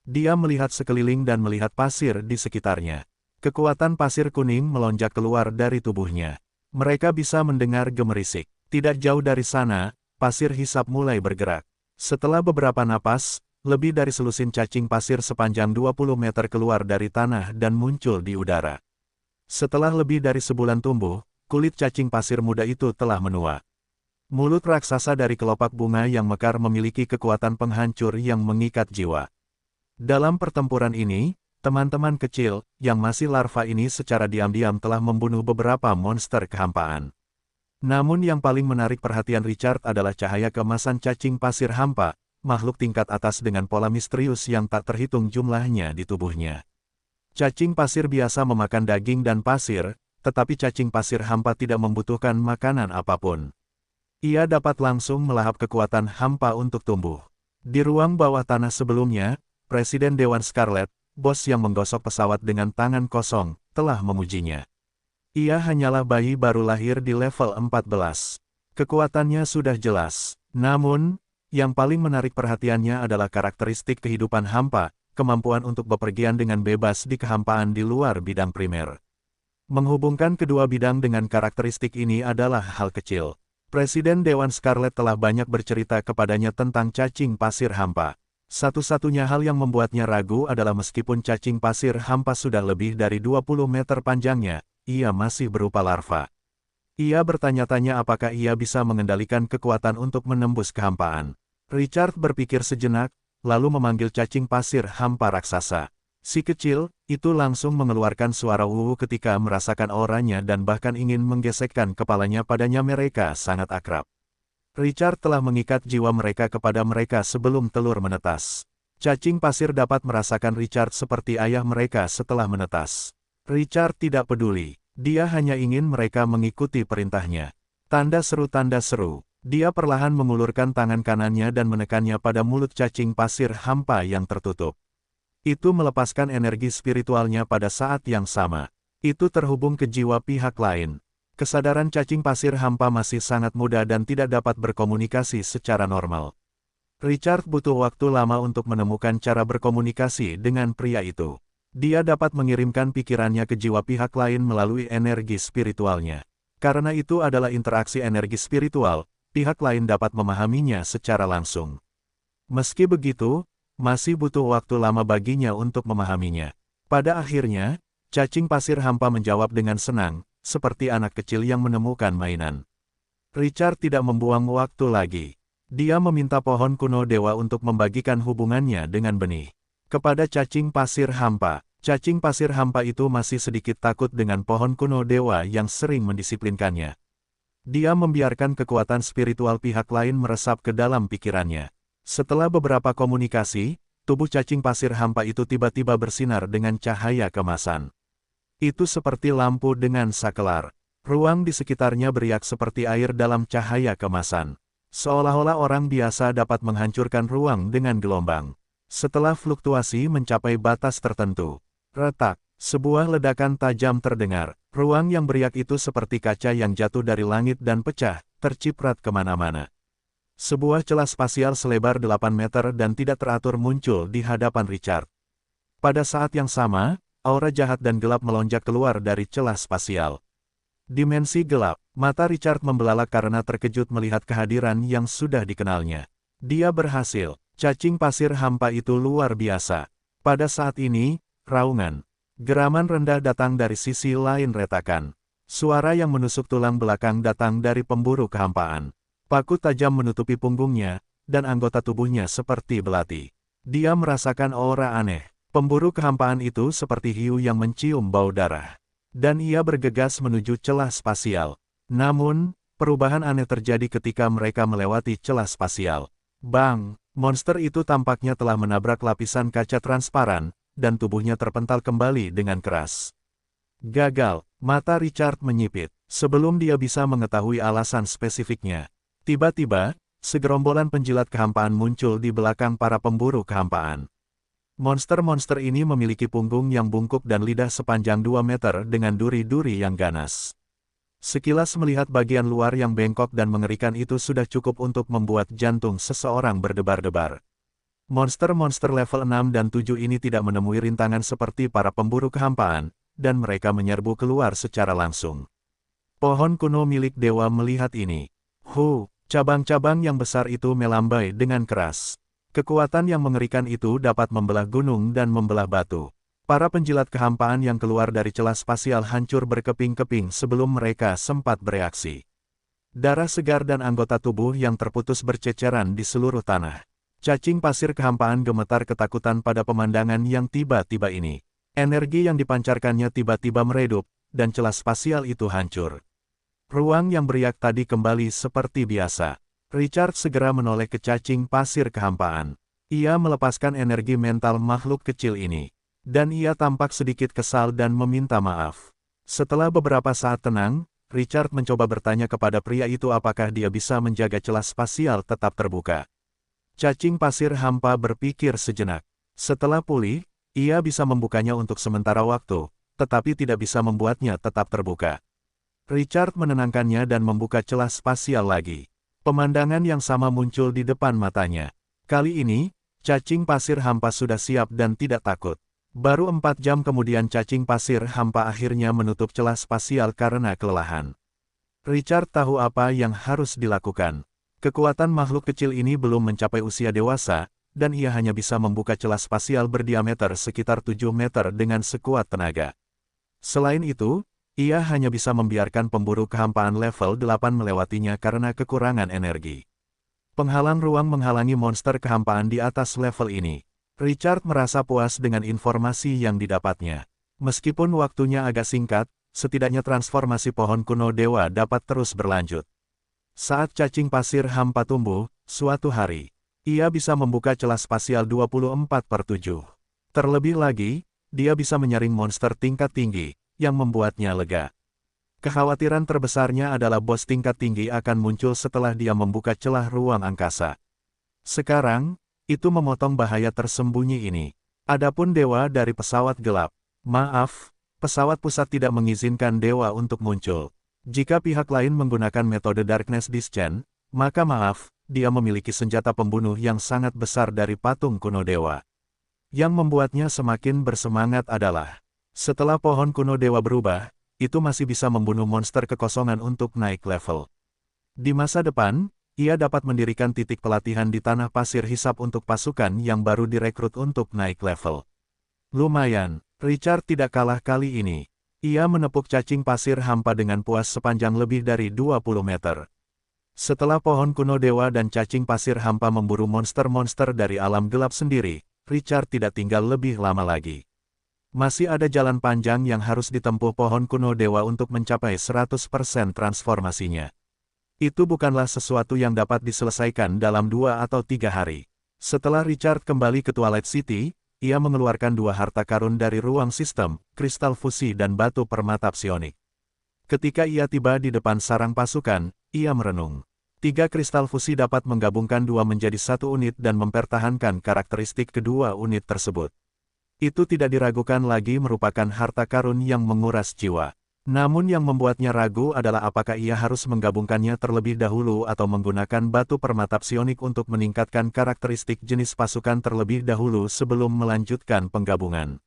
Dia melihat sekeliling dan melihat pasir di sekitarnya. Kekuatan pasir kuning melonjak keluar dari tubuhnya. Mereka bisa mendengar gemerisik. Tidak jauh dari sana, pasir hisap mulai bergerak. Setelah beberapa napas, lebih dari selusin cacing pasir sepanjang 20 meter keluar dari tanah dan muncul di udara. Setelah lebih dari sebulan tumbuh, kulit cacing pasir muda itu telah menua. Mulut raksasa dari kelopak bunga yang mekar memiliki kekuatan penghancur yang mengikat jiwa. Dalam pertempuran ini, teman-teman kecil, yang masih larva ini secara diam-diam telah membunuh beberapa monster kehampaan. Namun yang paling menarik perhatian Richard adalah cahaya keemasan cacing pasir hampa, makhluk tingkat atas dengan pola misterius yang tak terhitung jumlahnya di tubuhnya. Cacing pasir biasa memakan daging dan pasir, tetapi cacing pasir hampa tidak membutuhkan makanan apapun. Ia dapat langsung melahap kekuatan hampa untuk tumbuh. Di ruang bawah tanah sebelumnya, Presiden Dewan Scarlet, bos yang menggosok pesawat dengan tangan kosong, telah memujinya. Ia hanyalah bayi baru lahir di level 14. Kekuatannya sudah jelas. Namun, yang paling menarik perhatiannya adalah karakteristik kehidupan hampa, kemampuan untuk bepergian dengan bebas di kehampaan di luar bidang primer. Menghubungkan kedua bidang dengan karakteristik ini adalah hal kecil. Presiden Dewan Scarlet telah banyak bercerita kepadanya tentang cacing pasir hampa. Satu-satunya hal yang membuatnya ragu adalah meskipun cacing pasir hampa sudah lebih dari 20 meter panjangnya, ia masih berupa larva. Ia bertanya-tanya apakah ia bisa mengendalikan kekuatan untuk menembus kehampaan. Richard berpikir sejenak, lalu memanggil cacing pasir hampa raksasa. Si kecil, itu langsung mengeluarkan suara wuwu ketika merasakan auranya dan bahkan ingin menggesekkan kepalanya padanya. Mereka sangat akrab. Richard telah mengikat jiwa mereka kepada mereka sebelum telur menetas. Cacing pasir dapat merasakan Richard seperti ayah mereka setelah menetas. Richard tidak peduli, dia hanya ingin mereka mengikuti perintahnya. Tanda seru. Dia perlahan mengulurkan tangan kanannya dan menekannya pada mulut cacing pasir hampa yang tertutup. Itu melepaskan energi spiritualnya pada saat yang sama. Itu terhubung ke jiwa pihak lain. Kesadaran cacing pasir hampa masih sangat muda dan tidak dapat berkomunikasi secara normal. Richard butuh waktu lama untuk menemukan cara berkomunikasi dengan pria itu. Dia dapat mengirimkan pikirannya ke jiwa pihak lain melalui energi spiritualnya. Karena itu adalah interaksi energi spiritual, pihak lain dapat memahaminya secara langsung. Meski begitu, masih butuh waktu lama baginya untuk memahaminya. Pada akhirnya, cacing pasir hampa menjawab dengan senang, seperti anak kecil yang menemukan mainan. Richard tidak membuang waktu lagi. Dia meminta pohon kuno dewa untuk membagikan hubungannya dengan benih. Kepada cacing pasir hampa itu masih sedikit takut dengan pohon kuno dewa yang sering mendisiplinkannya. Dia membiarkan kekuatan spiritual pihak lain meresap ke dalam pikirannya. Setelah beberapa komunikasi, tubuh cacing pasir hampa itu tiba-tiba bersinar dengan cahaya keemasan. Itu seperti lampu dengan sakelar. Ruang di sekitarnya beriak seperti air dalam cahaya keemasan. Seolah-olah orang biasa dapat menghancurkan ruang dengan gelombang. Setelah fluktuasi mencapai batas tertentu, retak, sebuah ledakan tajam terdengar. Ruang yang beriak itu seperti kaca yang jatuh dari langit dan pecah, terciprat kemana-mana. Sebuah celah spasial selebar 8 meter dan tidak teratur muncul di hadapan Richard. Pada saat yang sama, aura jahat dan gelap melonjak keluar dari celah spasial. Dimensi gelap, mata Richard membelalak karena terkejut melihat kehadiran yang sudah dikenalnya. Dia berhasil. Cacing pasir hampa itu luar biasa. Pada saat ini, raungan, geraman rendah datang dari sisi lain retakan. Suara yang menusuk tulang belakang datang dari pemburu kehampaan. Paku tajam menutupi punggungnya, dan anggota tubuhnya seperti belati. Dia merasakan aura aneh. Pemburu kehampaan itu seperti hiu yang mencium bau darah. Dan ia bergegas menuju celah spasial. Namun, perubahan aneh terjadi ketika mereka melewati celah spasial. Bang! Monster itu tampaknya telah menabrak lapisan kaca transparan, dan tubuhnya terpental kembali dengan keras. Gagal, mata Richard menyipit. Sebelum dia bisa mengetahui alasan spesifiknya, tiba-tiba, segerombolan penjilat kehampaan muncul di belakang para pemburu kehampaan. Monster-monster ini memiliki punggung yang bungkuk dan lidah sepanjang 2 meter dengan duri-duri yang ganas. Sekilas melihat bagian luar yang bengkok dan mengerikan itu sudah cukup untuk membuat jantung seseorang berdebar-debar. Monster-monster level 6 dan 7 ini tidak menemui rintangan seperti para pemburu kehampaan, dan mereka menyerbu keluar secara langsung. Pohon kuno milik dewa melihat ini. Cabang-cabang yang besar itu melambai dengan keras. Kekuatan yang mengerikan itu dapat membelah gunung dan membelah batu. Para penjilat kehampaan yang keluar dari celah spasial hancur berkeping-keping sebelum mereka sempat bereaksi. Darah segar dan anggota tubuh yang terputus berceceran di seluruh tanah. Cacing pasir kehampaan gemetar ketakutan pada pemandangan yang tiba-tiba ini. Energi yang dipancarkannya tiba-tiba meredup, dan celah spasial itu hancur. Ruang yang beriak tadi kembali seperti biasa. Richard segera menoleh ke cacing pasir kehampaan. Ia melepaskan energi mental makhluk kecil ini. Dan ia tampak sedikit kesal dan meminta maaf. Setelah beberapa saat tenang, Richard mencoba bertanya kepada pria itu apakah dia bisa menjaga celah spasial tetap terbuka. Cacing pasir hampa berpikir sejenak. Setelah pulih, ia bisa membukanya untuk sementara waktu, tetapi tidak bisa membuatnya tetap terbuka. Richard menenangkannya dan membuka celah spasial lagi. Pemandangan yang sama muncul di depan matanya. Kali ini, cacing pasir hampa sudah siap dan tidak takut. Baru 4 jam kemudian cacing pasir hampa akhirnya menutup celah spasial karena kelelahan. Richard tahu apa yang harus dilakukan. Kekuatan makhluk kecil ini belum mencapai usia dewasa, dan ia hanya bisa membuka celah spasial berdiameter sekitar 7 meter dengan sekuat tenaga. Selain itu, ia hanya bisa membiarkan pemburu kehampaan level 8 melewatinya karena kekurangan energi. Penghalang ruang menghalangi monster kehampaan di atas level ini. Richard merasa puas dengan informasi yang didapatnya. Meskipun waktunya agak singkat, setidaknya transformasi pohon kuno dewa dapat terus berlanjut. Saat cacing pasir hampa tumbuh, suatu hari, ia bisa membuka celah spasial 24/7. Terlebih lagi, dia bisa menyaring monster tingkat tinggi, yang membuatnya lega. Kekhawatiran terbesarnya adalah bos tingkat tinggi akan muncul setelah dia membuka celah ruang angkasa. Sekarang, itu memotong bahaya tersembunyi ini. Adapun dewa dari pesawat gelap, maaf, pesawat pusat tidak mengizinkan dewa untuk muncul. Jika pihak lain menggunakan metode Darkness Descent, maka maaf, dia memiliki senjata pembunuh yang sangat besar dari patung kuno dewa. Yang membuatnya semakin bersemangat adalah, setelah pohon kuno dewa berubah, itu masih bisa membunuh monster kekosongan untuk naik level. Di masa depan, ia dapat mendirikan titik pelatihan di tanah pasir hisap untuk pasukan yang baru direkrut untuk naik level. Lumayan, Richard tidak kalah kali ini. Ia menepuk cacing pasir hampa dengan puas sepanjang lebih dari 20 meter. Setelah pohon kuno dewa dan cacing pasir hampa memburu monster-monster dari alam gelap sendiri, Richard tidak tinggal lebih lama lagi. Masih ada jalan panjang yang harus ditempuh pohon kuno dewa untuk mencapai 100% transformasinya. Itu bukanlah sesuatu yang dapat diselesaikan dalam 2 atau 3 hari. Setelah Richard kembali ke Twilight City, ia mengeluarkan 2 harta karun dari ruang sistem, kristal fusi dan batu permata psionik. Ketika ia tiba di depan sarang pasukan, ia merenung. 3 kristal fusi dapat menggabungkan 2 menjadi 1 unit dan mempertahankan karakteristik kedua unit tersebut. Itu tidak diragukan lagi merupakan harta karun yang menguras jiwa. Namun yang membuatnya ragu adalah apakah ia harus menggabungkannya terlebih dahulu atau menggunakan batu permata psionik untuk meningkatkan karakteristik jenis pasukan terlebih dahulu sebelum melanjutkan penggabungan.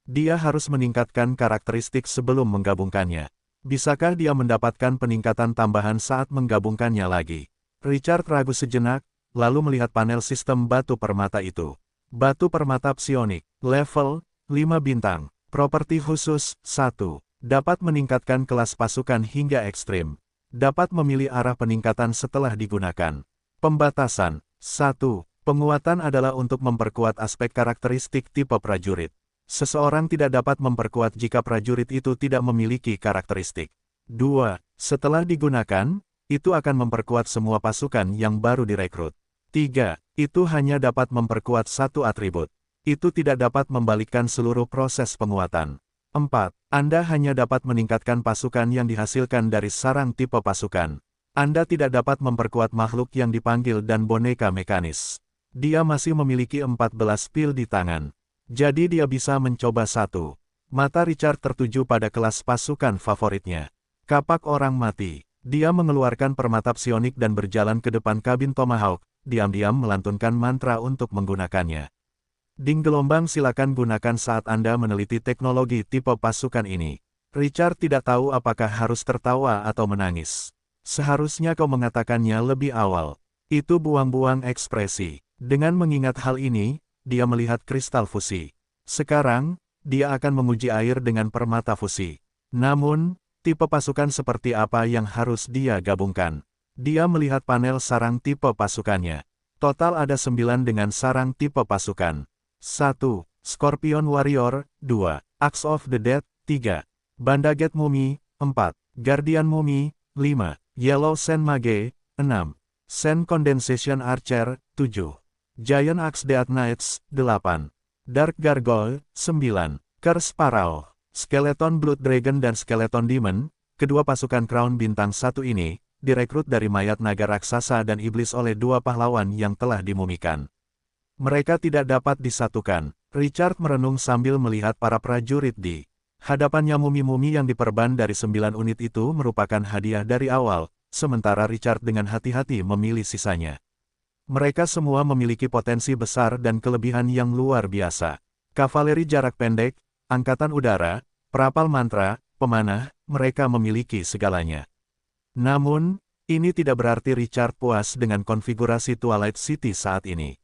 Dia harus meningkatkan karakteristik sebelum menggabungkannya. Bisakah dia mendapatkan peningkatan tambahan saat menggabungkannya lagi? Richard ragu sejenak, lalu melihat panel sistem batu permata itu. Batu permata psionik, level 5 bintang, properti khusus 1, dapat meningkatkan kelas pasukan hingga ekstrim. Dapat memilih arah peningkatan setelah digunakan. Pembatasan 1. Penguatan adalah untuk memperkuat aspek karakteristik tipe prajurit. Seseorang tidak dapat memperkuat jika prajurit itu tidak memiliki karakteristik. 2. Setelah digunakan, itu akan memperkuat semua pasukan yang baru direkrut. 3. Itu hanya dapat memperkuat satu atribut. Itu tidak dapat membalikkan seluruh proses penguatan. 4. Anda hanya dapat meningkatkan pasukan yang dihasilkan dari sarang tipe pasukan. Anda tidak dapat memperkuat makhluk yang dipanggil dan boneka mekanis. Dia masih memiliki 14 pil di tangan. Jadi dia bisa mencoba 1. Mata Richard tertuju pada kelas pasukan favoritnya. Kapak orang mati. Dia mengeluarkan permata psionik dan berjalan ke depan kabin Tomahawk, diam-diam melantunkan mantra untuk menggunakannya. Ding gelombang silakan gunakan saat Anda meneliti teknologi tipe pasukan ini. Richard tidak tahu apakah harus tertawa atau menangis. Seharusnya kau mengatakannya lebih awal. Itu buang-buang ekspresi. Dengan mengingat hal ini, dia melihat kristal fusi. Sekarang, dia akan menguji air dengan permata fusi. Namun, tipe pasukan seperti apa yang harus dia gabungkan? Dia melihat panel sarang tipe pasukannya. Total ada 9 dengan sarang tipe pasukan. 1. Scorpion Warrior, 2. Axe of the Dead, 3. Bandaget Mumi, 4. Guardian Mumi, 5. Yellow Sand Mage, 6. Sand Condensation Archer, 7. Giant Axe Death Knights, 8. Dark Gargoyle, 9. Curse Pharaoh, Skeleton Blood Dragon dan Skeleton Demon, kedua pasukan Crown Bintang 1 ini, direkrut dari mayat naga raksasa dan iblis oleh dua pahlawan yang telah dimumikan. Mereka tidak dapat disatukan. Richard merenung sambil melihat para prajurit di hadapannya. Mumi-mumi yang diperban dari 9 unit itu merupakan hadiah dari awal, sementara Richard dengan hati-hati memilih sisanya. Mereka semua memiliki potensi besar dan kelebihan yang luar biasa. Kavaleri jarak pendek, angkatan udara, perapal mantra, pemanah, mereka memiliki segalanya. Namun, ini tidak berarti Richard puas dengan konfigurasi Twilight City saat ini.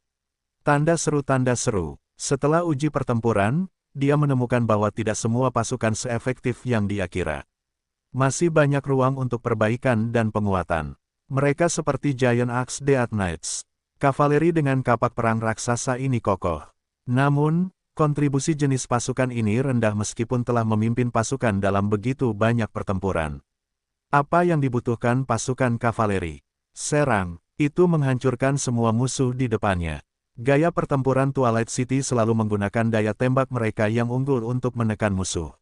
Tanda seru. Setelah uji pertempuran, dia menemukan bahwa tidak semua pasukan seefektif yang dia kira. Masih banyak ruang untuk perbaikan dan penguatan. Mereka seperti Giant Axe Death Knights. Kavaleri dengan kapak perang raksasa ini kokoh. Namun, kontribusi jenis pasukan ini rendah meskipun telah memimpin pasukan dalam begitu banyak pertempuran. Apa yang dibutuhkan pasukan kavaleri? Serang, itu menghancurkan semua musuh di depannya. Gaya pertempuran Twilight City selalu menggunakan daya tembak mereka yang unggul untuk menekan musuh.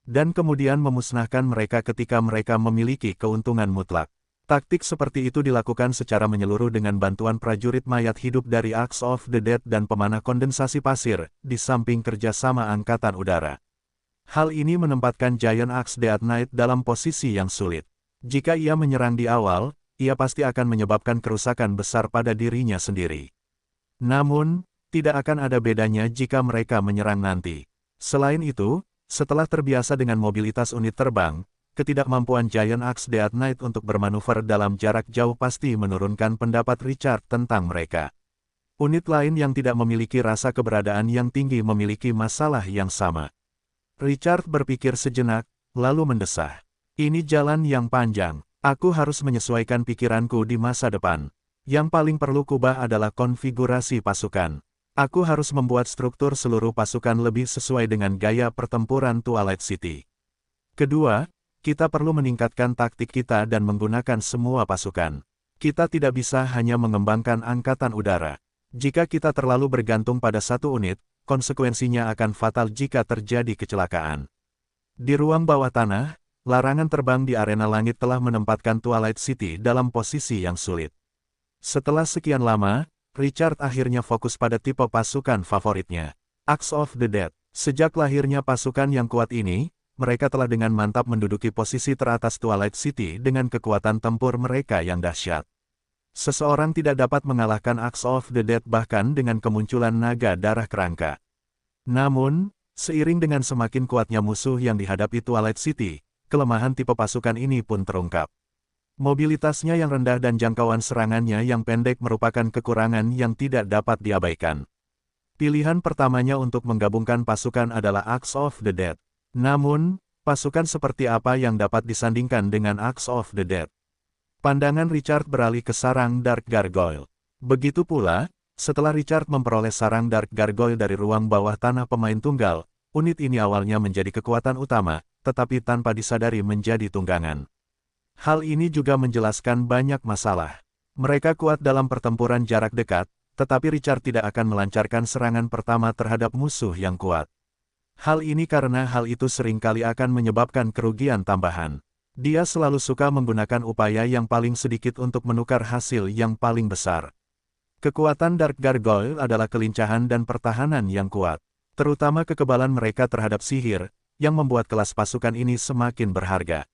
Dan kemudian memusnahkan mereka ketika mereka memiliki keuntungan mutlak. Taktik seperti itu dilakukan secara menyeluruh dengan bantuan prajurit mayat hidup dari Axe of the Dead dan pemanah kondensasi pasir, di samping kerjasama angkatan udara. Hal ini menempatkan Giant Axe Death Knight dalam posisi yang sulit. Jika ia menyerang di awal, ia pasti akan menyebabkan kerusakan besar pada dirinya sendiri. Namun, tidak akan ada bedanya jika mereka menyerang nanti. Selain itu, setelah terbiasa dengan mobilitas unit terbang, ketidakmampuan Giant Axe Death Knight untuk bermanuver dalam jarak jauh pasti menurunkan pendapat Richard tentang mereka. Unit lain yang tidak memiliki rasa keberadaan yang tinggi memiliki masalah yang sama. Richard berpikir sejenak, lalu mendesah. Ini jalan yang panjang. Aku harus menyesuaikan pikiranku di masa depan. Yang paling perlu kubah adalah konfigurasi pasukan. Aku harus membuat struktur seluruh pasukan lebih sesuai dengan gaya pertempuran Twilight City. Kedua, kita perlu meningkatkan taktik kita dan menggunakan semua pasukan. Kita tidak bisa hanya mengembangkan angkatan udara. Jika kita terlalu bergantung pada satu unit, konsekuensinya akan fatal jika terjadi kecelakaan. Di ruang bawah tanah, larangan terbang di arena langit telah menempatkan Twilight City dalam posisi yang sulit. Setelah sekian lama, Richard akhirnya fokus pada tipe pasukan favoritnya. Axe of the Dead. Sejak lahirnya pasukan yang kuat ini, mereka telah dengan mantap menduduki posisi teratas Twilight City dengan kekuatan tempur mereka yang dahsyat. Seseorang tidak dapat mengalahkan Axe of the Dead bahkan dengan kemunculan naga darah kerangka. Namun, seiring dengan semakin kuatnya musuh yang dihadapi Twilight City, kelemahan tipe pasukan ini pun terungkap. Mobilitasnya yang rendah dan jangkauan serangannya yang pendek merupakan kekurangan yang tidak dapat diabaikan. Pilihan pertamanya untuk menggabungkan pasukan adalah Axe of the Dead. Namun, pasukan seperti apa yang dapat disandingkan dengan Axe of the Dead? Pandangan Richard beralih ke sarang Dark Gargoyle. Begitu pula, setelah Richard memperoleh sarang Dark Gargoyle dari ruang bawah tanah pemain tunggal, unit ini awalnya menjadi kekuatan utama, tetapi tanpa disadari menjadi tunggangan. Hal ini juga menjelaskan banyak masalah. Mereka kuat dalam pertempuran jarak dekat, tetapi Richard tidak akan melancarkan serangan pertama terhadap musuh yang kuat. Hal ini karena hal itu seringkali akan menyebabkan kerugian tambahan. Dia selalu suka menggunakan upaya yang paling sedikit untuk menukar hasil yang paling besar. Kekuatan Dark Gargoyle adalah kelincahan dan pertahanan yang kuat. Terutama kekebalan mereka terhadap sihir, yang membuat kelas pasukan ini semakin berharga.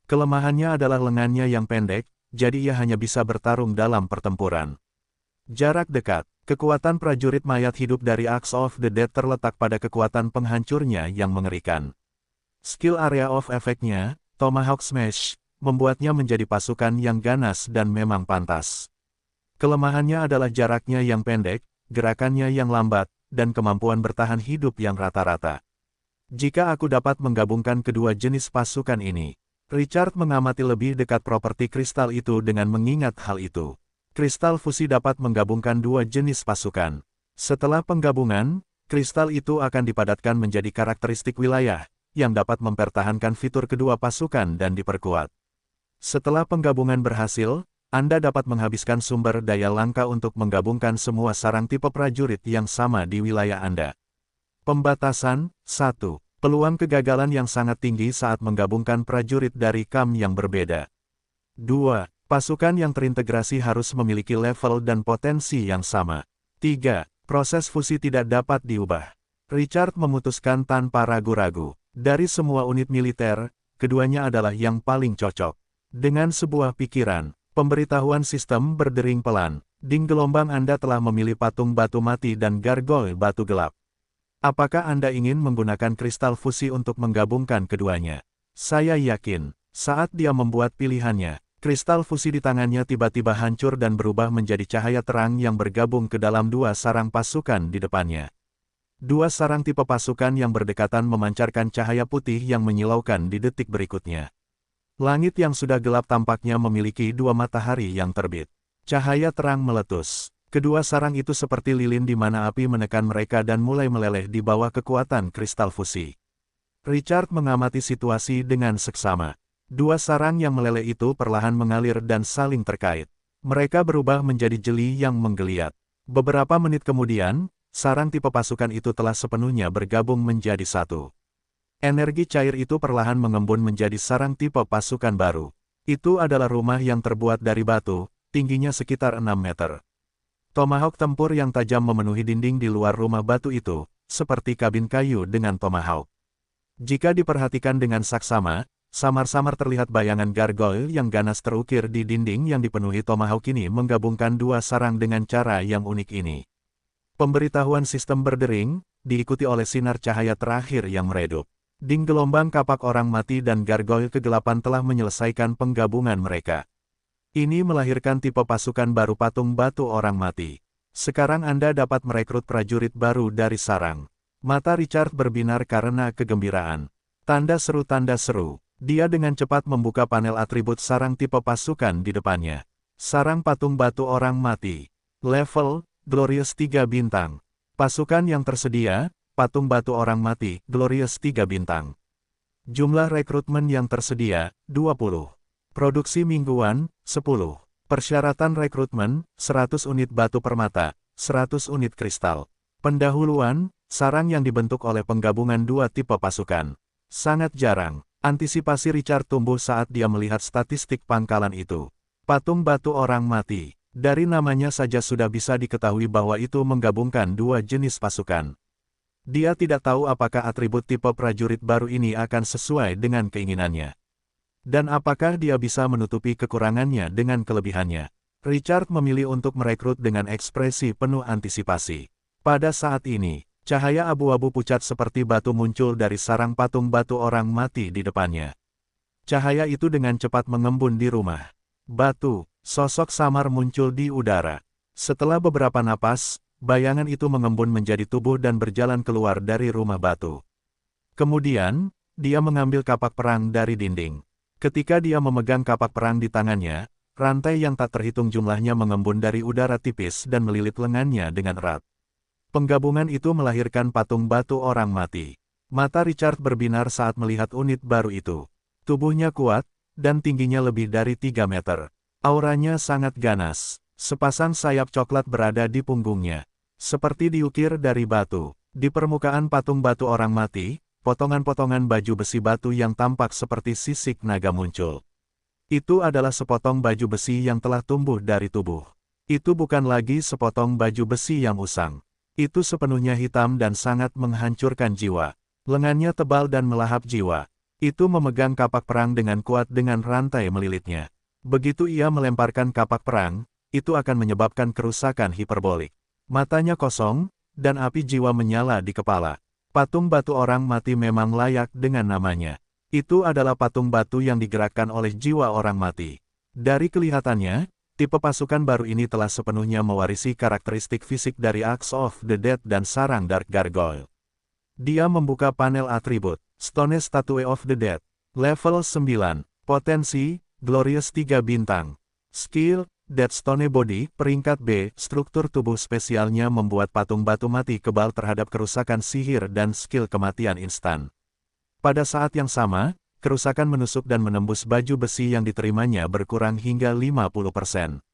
Kelemahannya adalah lengannya yang pendek, jadi ia hanya bisa bertarung dalam pertempuran. Jarak dekat. Kekuatan prajurit mayat hidup dari Axe of the Dead terletak pada kekuatan penghancurnya yang mengerikan. Skill area of effect-nya, Tomahawk Smash, membuatnya menjadi pasukan yang ganas dan memang pantas. Kelemahannya adalah jaraknya yang pendek, gerakannya yang lambat, dan kemampuan bertahan hidup yang rata-rata. Jika aku dapat menggabungkan kedua jenis pasukan ini, Richard mengamati lebih dekat properti kristal itu dengan mengingat hal itu. Kristal fusi dapat menggabungkan dua jenis pasukan. Setelah penggabungan, kristal itu akan dipadatkan menjadi karakteristik wilayah, yang dapat mempertahankan fitur kedua pasukan dan diperkuat. Setelah penggabungan berhasil, Anda dapat menghabiskan sumber daya langka untuk menggabungkan semua sarang tipe prajurit yang sama di wilayah Anda. Pembatasan, 1. Peluang kegagalan yang sangat tinggi saat menggabungkan prajurit dari kam yang berbeda. 2. Pasukan yang terintegrasi harus memiliki level dan potensi yang sama. 3. Proses fusi tidak dapat diubah. Richard memutuskan tanpa ragu-ragu. Dari semua unit militer, keduanya adalah yang paling cocok. Dengan sebuah pikiran, pemberitahuan sistem berdering pelan. Ding gelombang Anda telah memilih patung batu mati dan gargoyle batu gelap. Apakah Anda ingin menggunakan kristal fusi untuk menggabungkan keduanya? Saya yakin, saat dia membuat pilihannya, kristal fusi di tangannya tiba-tiba hancur dan berubah menjadi cahaya terang yang bergabung ke dalam dua sarang pasukan di depannya. Dua sarang tipe pasukan yang berdekatan memancarkan cahaya putih yang menyilaukan di detik berikutnya. Langit yang sudah gelap tampaknya memiliki dua matahari yang terbit. Cahaya terang meletus. Kedua sarang itu seperti lilin di mana api menekan mereka dan mulai meleleh di bawah kekuatan kristal fusi. Richard mengamati situasi dengan seksama. Dua sarang yang meleleh itu perlahan mengalir dan saling terkait. Mereka berubah menjadi jeli yang menggeliat. Beberapa menit kemudian, sarang tipe pasukan itu telah sepenuhnya bergabung menjadi satu. Energi cair itu perlahan mengembun menjadi sarang tipe pasukan baru. Itu adalah rumah yang terbuat dari batu, tingginya sekitar 6 meter. Tomahawk tempur yang tajam memenuhi dinding di luar rumah batu itu, seperti kabin kayu dengan tomahawk. Jika diperhatikan dengan saksama, samar-samar terlihat bayangan gargoyle yang ganas terukir di dinding yang dipenuhi tomahawk ini menggabungkan dua sarang dengan cara yang unik ini. Pemberitahuan sistem berdering, diikuti oleh sinar cahaya terakhir yang meredup. Ding gelombang kapak orang mati dan gargoyle kegelapan telah menyelesaikan penggabungan mereka. Ini melahirkan tipe pasukan baru patung batu orang mati. Sekarang Anda dapat merekrut prajurit baru dari sarang. Mata Richard berbinar karena kegembiraan. Tanda seru. Dia dengan cepat membuka panel atribut sarang tipe pasukan di depannya. Sarang patung batu orang mati. Level, Glorious 3 bintang. Pasukan yang tersedia, patung batu orang mati, Glorious 3 bintang. Jumlah rekrutmen yang tersedia, 20. Produksi mingguan, 10. Persyaratan rekrutmen, 100 unit batu permata, 100 unit kristal. Pendahuluan, sarang yang dibentuk oleh penggabungan dua tipe pasukan. Sangat jarang. Antisipasi Richard tumbuh saat dia melihat statistik pangkalan itu. Patung batu orang mati. Dari namanya saja sudah bisa diketahui bahwa itu menggabungkan dua jenis pasukan. Dia tidak tahu apakah atribut tipe prajurit baru ini akan sesuai dengan keinginannya. Dan apakah dia bisa menutupi kekurangannya dengan kelebihannya? Richard memilih untuk merekrut dengan ekspresi penuh antisipasi. Pada saat ini, cahaya abu-abu pucat seperti batu muncul dari sarang patung batu orang mati di depannya. Cahaya itu dengan cepat mengembun di rumah batu. Sosok samar muncul di udara. Setelah beberapa napas, bayangan itu mengembun menjadi tubuh dan berjalan keluar dari rumah batu. Kemudian, dia mengambil kapak perang dari dinding. Ketika dia memegang kapak perang di tangannya, rantai yang tak terhitung jumlahnya mengembun dari udara tipis dan melilit lengannya dengan erat. Penggabungan itu melahirkan patung batu orang mati. Mata Richard berbinar saat melihat unit baru itu. Tubuhnya kuat, dan tingginya lebih dari 3 meter. Auranya sangat ganas. Sepasang sayap coklat berada di punggungnya. Seperti diukir dari batu. Di permukaan patung batu orang mati, potongan-potongan baju besi batu yang tampak seperti sisik naga muncul. Itu adalah sepotong baju besi yang telah tumbuh dari tubuh. Itu bukan lagi sepotong baju besi yang usang. Itu sepenuhnya hitam dan sangat menghancurkan jiwa. Lengannya tebal dan melahap jiwa. Itu memegang kapak perang dengan kuat dengan rantai melilitnya. Begitu ia melemparkan kapak perang, itu akan menyebabkan kerusakan hiperbolik. Matanya kosong, dan api jiwa menyala di kepala. Patung batu orang mati memang layak dengan namanya. Itu adalah patung batu yang digerakkan oleh jiwa orang mati. Dari kelihatannya, tipe pasukan baru ini telah sepenuhnya mewarisi karakteristik fisik dari Axe of the Dead dan sarang Dark Gargoyle. Dia membuka panel atribut, Stone Statue of the Dead. Level 9, potensi, Glorious 3 bintang. Skill, Dead Stone Body, peringkat B, struktur tubuh spesialnya membuat patung batu mati kebal terhadap kerusakan sihir dan skill kematian instan. Pada saat yang sama, kerusakan menusuk dan menembus baju besi yang diterimanya berkurang hingga 50%.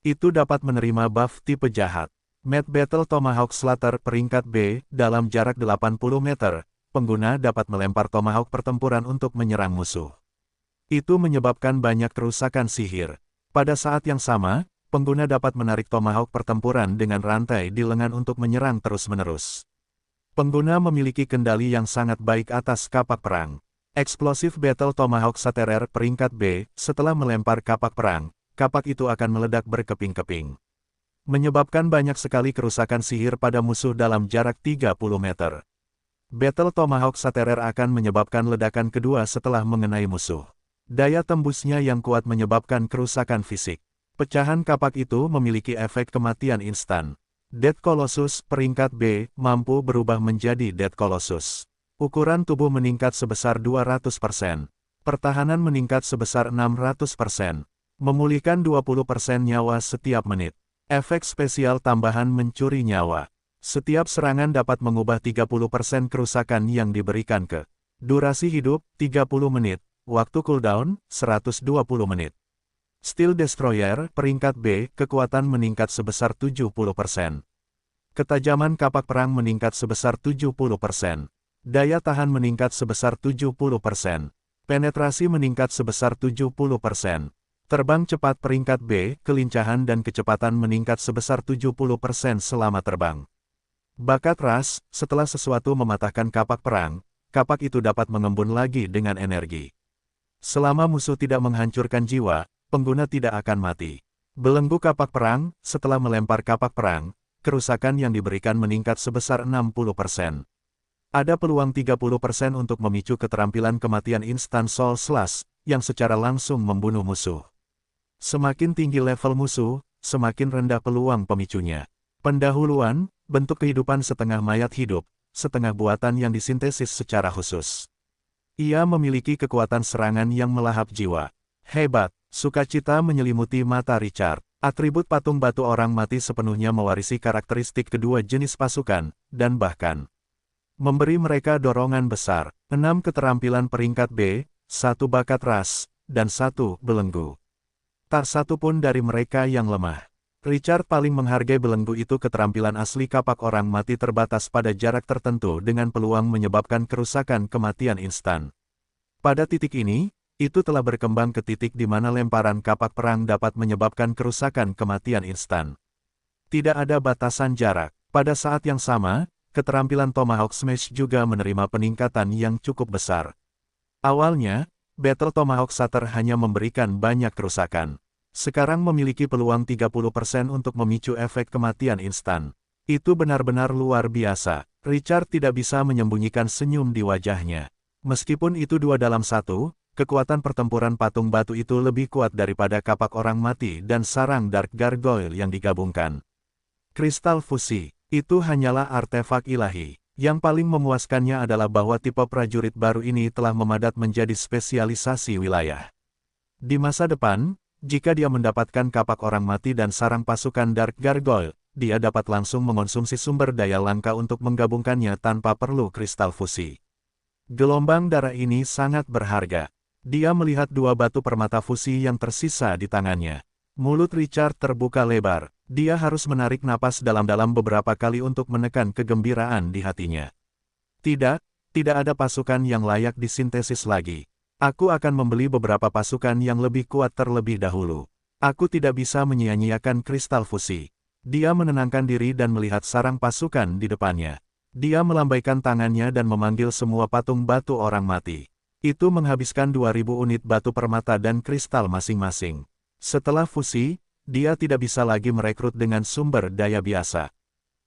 Itu dapat menerima buff tipe jahat. Mad Battle Tomahawk Slater peringkat B, dalam jarak 80 meter, pengguna dapat melempar tomahawk pertempuran untuk menyerang musuh. Itu menyebabkan banyak kerusakan sihir. Pada saat yang sama, pengguna dapat menarik tomahawk pertempuran dengan rantai di lengan untuk menyerang terus-menerus. Pengguna memiliki kendali yang sangat baik atas kapak perang. Explosive Battle Tomahawk Slater peringkat B, setelah melempar kapak perang, kapak itu akan meledak berkeping-keping, menyebabkan banyak sekali kerusakan sihir pada musuh dalam jarak 30 meter. Battle Tomahawk Slater akan menyebabkan ledakan kedua setelah mengenai musuh. Daya tembusnya yang kuat menyebabkan kerusakan fisik. Pecahan kapak itu memiliki efek kematian instan. Dead Colossus peringkat B mampu berubah menjadi Dead Colossus. Ukuran tubuh meningkat sebesar 200%. Pertahanan meningkat sebesar 600%. Memulihkan 20% nyawa setiap menit. Efek spesial tambahan mencuri nyawa. Setiap serangan dapat mengubah 30% kerusakan yang diberikan ke. Durasi hidup, 30 menit. Waktu cooldown, 120 menit. Steel Destroyer peringkat B, kekuatan meningkat sebesar 70%. Ketajaman kapak perang meningkat sebesar 70%. Daya tahan meningkat sebesar 70%. Penetrasi meningkat sebesar 70%. Terbang cepat peringkat B, kelincahan dan kecepatan meningkat sebesar 70% selama terbang. Bakat ras, setelah sesuatu mematahkan kapak perang, kapak itu dapat mengembun lagi dengan energi. Selama musuh tidak menghancurkan jiwa, pengguna tidak akan mati. Belenggu kapak perang, setelah melempar kapak perang, kerusakan yang diberikan meningkat sebesar 60%. Ada peluang 30% untuk memicu keterampilan kematian instan Soul Slash, yang secara langsung membunuh musuh. Semakin tinggi level musuh, semakin rendah peluang pemicunya. Pendahuluan, bentuk kehidupan setengah mayat hidup, setengah buatan yang disintesis secara khusus. Ia memiliki kekuatan serangan yang melahap jiwa. Hebat. Sukacita menyelimuti mata Richard. Atribut patung batu orang mati sepenuhnya mewarisi karakteristik kedua jenis pasukan, dan bahkan memberi mereka dorongan besar. 6 keterampilan peringkat B, 1 bakat ras, dan 1 belenggu. Tak satu pun dari mereka yang lemah. Richard paling menghargai belenggu itu keterampilan asli kapak orang mati terbatas pada jarak tertentu dengan peluang menyebabkan kerusakan kematian instan. Pada titik ini, itu telah berkembang ke titik di mana lemparan kapak perang dapat menyebabkan kerusakan kematian instan. Tidak ada batasan jarak. Pada saat yang sama, keterampilan Tomahawk Smash juga menerima peningkatan yang cukup besar. Awalnya, Battle Tomahawk Slater hanya memberikan banyak kerusakan. Sekarang memiliki peluang 30% untuk memicu efek kematian instan. Itu benar-benar luar biasa. Richard tidak bisa menyembunyikan senyum di wajahnya. Meskipun itu 2 dalam 1, kekuatan pertempuran patung batu itu lebih kuat daripada kapak orang mati dan sarang Dark Gargoyle yang digabungkan. Kristal fusi, itu hanyalah artefak ilahi. Yang paling memuaskannya adalah bahwa tipe prajurit baru ini telah memadat menjadi spesialisasi wilayah. Di masa depan, jika dia mendapatkan kapak orang mati dan sarang pasukan Dark Gargoyle, dia dapat langsung mengonsumsi sumber daya langka untuk menggabungkannya tanpa perlu kristal fusi. Gelombang darah ini sangat berharga. Dia melihat 2 batu permata fusi yang tersisa di tangannya. Mulut Richard terbuka lebar. Dia harus menarik napas dalam-dalam beberapa kali untuk menekan kegembiraan di hatinya. Tidak ada pasukan yang layak disintesis lagi. Aku akan membeli beberapa pasukan yang lebih kuat terlebih dahulu. Aku tidak bisa menyia-nyiakan kristal fusi. Dia menenangkan diri dan melihat sarang pasukan di depannya. Dia melambaikan tangannya dan memanggil semua patung batu orang mati. Itu menghabiskan 2000 unit batu permata dan kristal masing-masing. Setelah fusi, dia tidak bisa lagi merekrut dengan sumber daya biasa.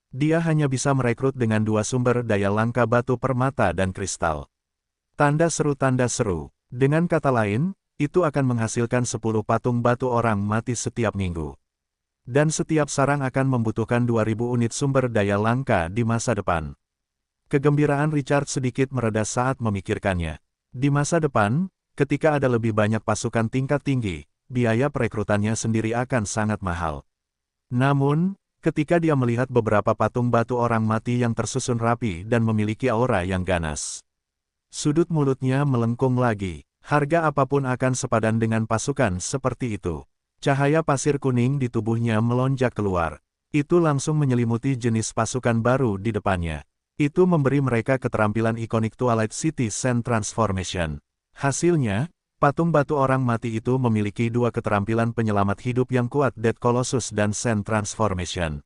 Dia hanya bisa merekrut dengan 2 sumber daya langka batu permata dan kristal. Tanda seru. Dengan kata lain, itu akan menghasilkan 10 patung batu orang mati setiap minggu. Dan setiap sarang akan membutuhkan 2000 unit sumber daya langka di masa depan. Kegembiraan Richard sedikit mereda saat memikirkannya. Di masa depan, ketika ada lebih banyak pasukan tingkat tinggi, biaya perekrutannya sendiri akan sangat mahal. Namun, ketika dia melihat beberapa patung batu orang mati yang tersusun rapi dan memiliki aura yang ganas, Sudut mulutnya melengkung lagi. Harga apapun akan sepadan dengan pasukan seperti itu. Cahaya pasir kuning di tubuhnya melonjak keluar. Itu langsung menyelimuti jenis pasukan baru di depannya. Itu memberi mereka keterampilan ikonik Twilight City Sand Transformation. Hasilnya, patung batu orang mati itu memiliki dua keterampilan penyelamat hidup yang kuat, Dead Colossus dan Sand Transformation.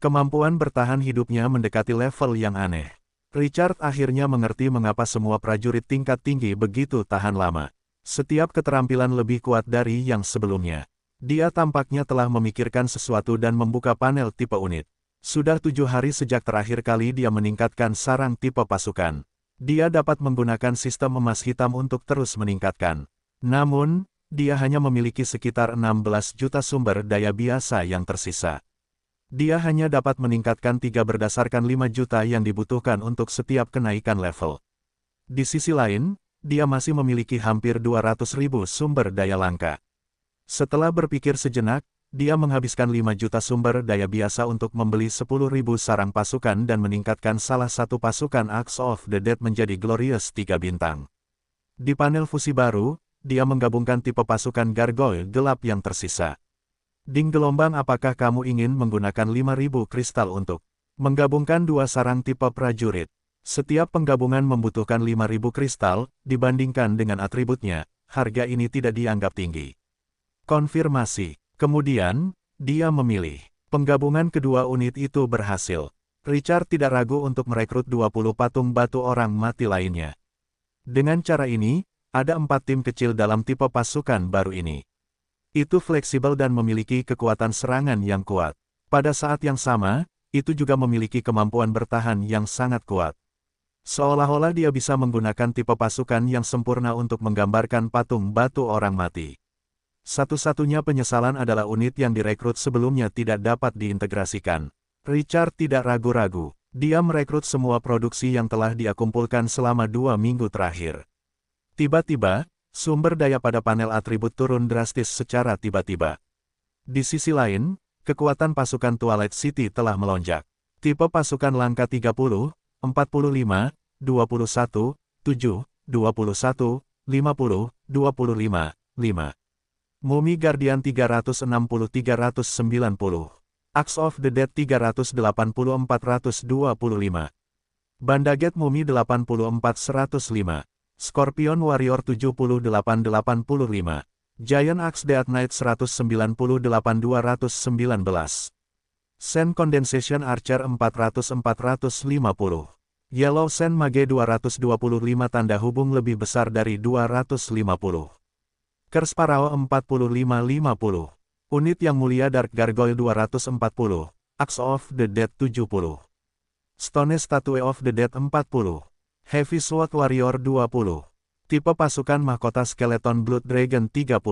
Kemampuan bertahan hidupnya mendekati level yang aneh. Richard akhirnya mengerti mengapa semua prajurit tingkat tinggi begitu tahan lama. Setiap keterampilan lebih kuat dari yang sebelumnya. Dia tampaknya telah memikirkan sesuatu dan membuka panel tipe unit. Sudah 7 hari sejak terakhir kali dia meningkatkan sarang tipe pasukan. Dia dapat menggunakan sistem emas hitam untuk terus meningkatkan. Namun, dia hanya memiliki sekitar 16 juta sumber daya biasa yang tersisa. Dia hanya dapat meningkatkan 3 berdasarkan 5 juta yang dibutuhkan untuk setiap kenaikan level. Di sisi lain, dia masih memiliki hampir 200.000 sumber daya langka. Setelah berpikir sejenak, dia menghabiskan 5 juta sumber daya biasa untuk membeli 10.000 sarang pasukan dan meningkatkan salah satu pasukan Axe of the Dead menjadi Glorious 3 bintang. Di panel fusi baru, dia menggabungkan tipe pasukan Gargoyle gelap yang tersisa. Ding gelombang, apakah kamu ingin menggunakan 5.000 kristal untuk menggabungkan 2 sarang tipe prajurit? Setiap penggabungan membutuhkan 5.000 kristal, dibandingkan dengan atributnya, harga ini tidak dianggap tinggi. Konfirmasi. Kemudian, dia memilih. Penggabungan kedua unit itu berhasil. Richard tidak ragu untuk merekrut 20 patung batu orang mati lainnya. Dengan cara ini, ada 4 tim kecil dalam tipe pasukan baru ini. Itu fleksibel dan memiliki kekuatan serangan yang kuat. Pada saat yang sama, itu juga memiliki kemampuan bertahan yang sangat kuat. Seolah-olah dia bisa menggunakan tipe pasukan yang sempurna untuk menggambarkan patung batu orang mati. Satu-satunya penyesalan adalah unit yang direkrut sebelumnya tidak dapat diintegrasikan. Richard tidak ragu-ragu. Dia merekrut semua produksi yang telah dia kumpulkan selama 2 minggu terakhir. Tiba-tiba, sumber daya pada panel atribut turun drastis secara tiba-tiba. Di sisi lain, kekuatan pasukan Twilight City telah melonjak. Tipe pasukan langka 30, 45, 21, 7, 21, 50, 25, 5. Mumi Guardian 360-390. Axe of the Dead 380-425. Bandaget Mumi 84-105. Scorpion Warrior 78-85. Giant Axe Death Knight 198-219. Sand Condensation Archer 400-450. Yellow Sand Mage 225 tanda hubung lebih besar dari 250. Curse Parao 45-50. Unit yang mulia Dark Gargoyle 240. Axe of the Dead 70. Stone Statue of the Dead 40. Heavy Sword Warrior 20. Tipe pasukan mahkota Skeleton Blood Dragon 30.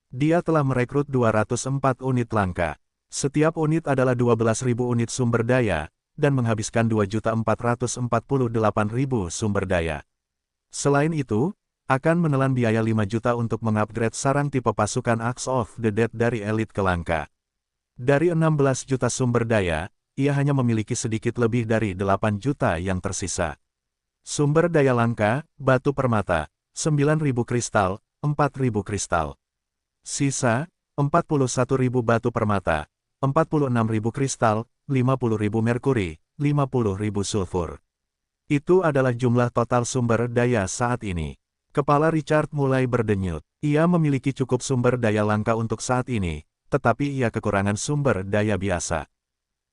Dia telah merekrut 204 unit langka. Setiap unit adalah 12.000 unit sumber daya, dan menghabiskan 2.448.000 sumber daya. Selain itu, akan menelan biaya 5 juta untuk mengupgrade sarang tipe pasukan Axe of the Dead dari elit ke langka. Dari 16 juta sumber daya, ia hanya memiliki sedikit lebih dari 8 juta yang tersisa. Sumber daya langka, batu permata, 9.000 kristal, 4.000 kristal. Sisa, 41.000 batu permata, 46.000 kristal, 50.000 merkuri, 50.000 sulfur. Itu adalah jumlah total sumber daya saat ini. Kepala Richard mulai berdenyut. Ia memiliki cukup sumber daya langka untuk saat ini, tetapi ia kekurangan sumber daya biasa.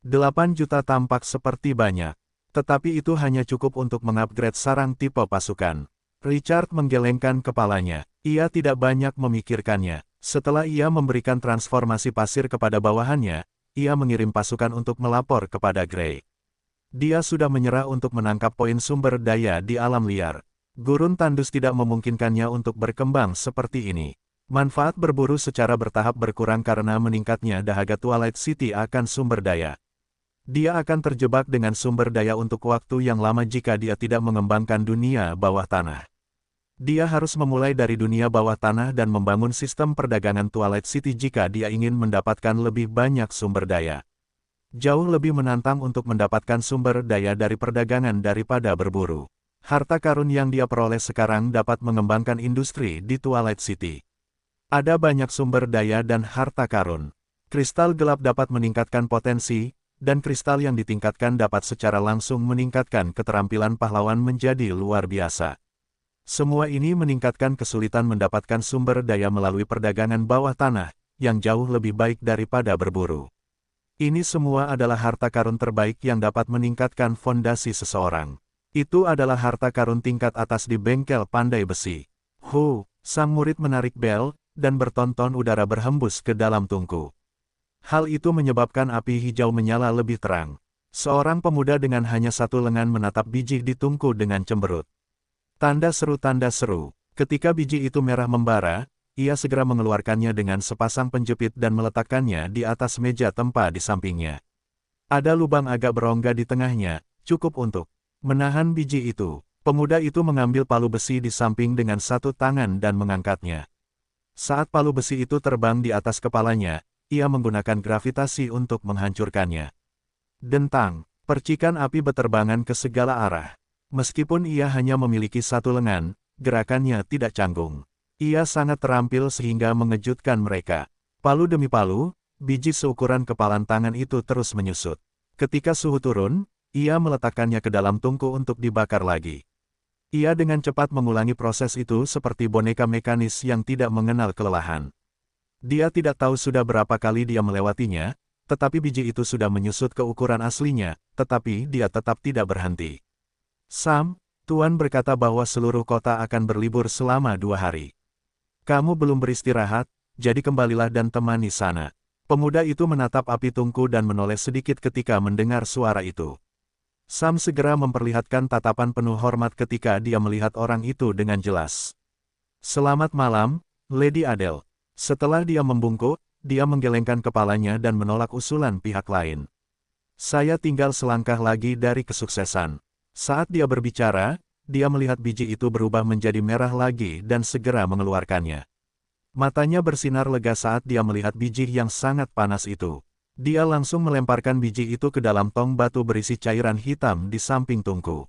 8 juta tampak seperti banyak. Tetapi itu hanya cukup untuk mengupgrade sarang tipe pasukan. Richard menggelengkan kepalanya. Ia tidak banyak memikirkannya. Setelah ia memberikan transformasi pasir kepada bawahannya, ia mengirim pasukan untuk melapor kepada Grey. Dia sudah menyerah untuk menangkap poin sumber daya di alam liar. Gurun tandus tidak memungkinkannya untuk berkembang seperti ini. Manfaat berburu secara bertahap berkurang karena meningkatnya dahaga Twilight City akan sumber daya. Dia akan terjebak dengan sumber daya untuk waktu yang lama jika dia tidak mengembangkan dunia bawah tanah. Dia harus memulai dari dunia bawah tanah dan membangun sistem perdagangan Twilight City jika dia ingin mendapatkan lebih banyak sumber daya. Jauh lebih menantang untuk mendapatkan sumber daya dari perdagangan daripada berburu. Harta karun yang dia peroleh sekarang dapat mengembangkan industri di Twilight City. Ada banyak sumber daya dan harta karun. Kristal gelap dapat meningkatkan potensi, dan kristal yang ditingkatkan dapat secara langsung meningkatkan keterampilan pahlawan menjadi luar biasa. Semua ini meningkatkan kesulitan mendapatkan sumber daya melalui perdagangan bawah tanah, yang jauh lebih baik daripada berburu. Ini semua adalah harta karun terbaik yang dapat meningkatkan fondasi seseorang. Itu adalah harta karun tingkat atas di bengkel pandai besi. Sang murid menarik bel, dan bertonton udara berhembus ke dalam tungku. Hal itu menyebabkan api hijau menyala lebih terang. Seorang pemuda dengan hanya satu lengan menatap biji di tungku dengan cemberut. Tanda seru. Ketika biji itu merah membara, ia segera mengeluarkannya dengan sepasang penjepit dan meletakkannya di atas meja tempa di sampingnya. Ada lubang agak berongga di tengahnya, cukup untuk menahan biji itu. Pemuda itu mengambil palu besi di samping dengan satu tangan dan mengangkatnya. Saat palu besi itu terbang di atas kepalanya, ia menggunakan gravitasi untuk menghancurkannya. Dentang, percikan api berterbangan ke segala arah. Meskipun ia hanya memiliki satu lengan, gerakannya tidak canggung. Ia sangat terampil sehingga mengejutkan mereka. Palu demi palu, biji seukuran kepalan tangan itu terus menyusut. Ketika suhu turun, ia meletakkannya ke dalam tungku untuk dibakar lagi. Ia dengan cepat mengulangi proses itu seperti boneka mekanis yang tidak mengenal kelelahan. Dia tidak tahu sudah berapa kali dia melewatinya, tetapi biji itu sudah menyusut ke ukuran aslinya, tetapi dia tetap tidak berhenti. Sam, Tuan berkata bahwa seluruh kota akan berlibur selama 2 hari. Kamu belum beristirahat, jadi kembalilah dan temani sana. Pemuda itu menatap api tungku dan menoleh sedikit ketika mendengar suara itu. Sam segera memperlihatkan tatapan penuh hormat ketika dia melihat orang itu dengan jelas. Selamat malam, Lady Adele. Setelah dia membungkuk, dia menggelengkan kepalanya dan menolak usulan pihak lain. Saya tinggal selangkah lagi dari kesuksesan. Saat dia berbicara, dia melihat biji itu berubah menjadi merah lagi dan segera mengeluarkannya. Matanya bersinar lega saat dia melihat biji yang sangat panas itu. Dia langsung melemparkan biji itu ke dalam tong batu berisi cairan hitam di samping tungku.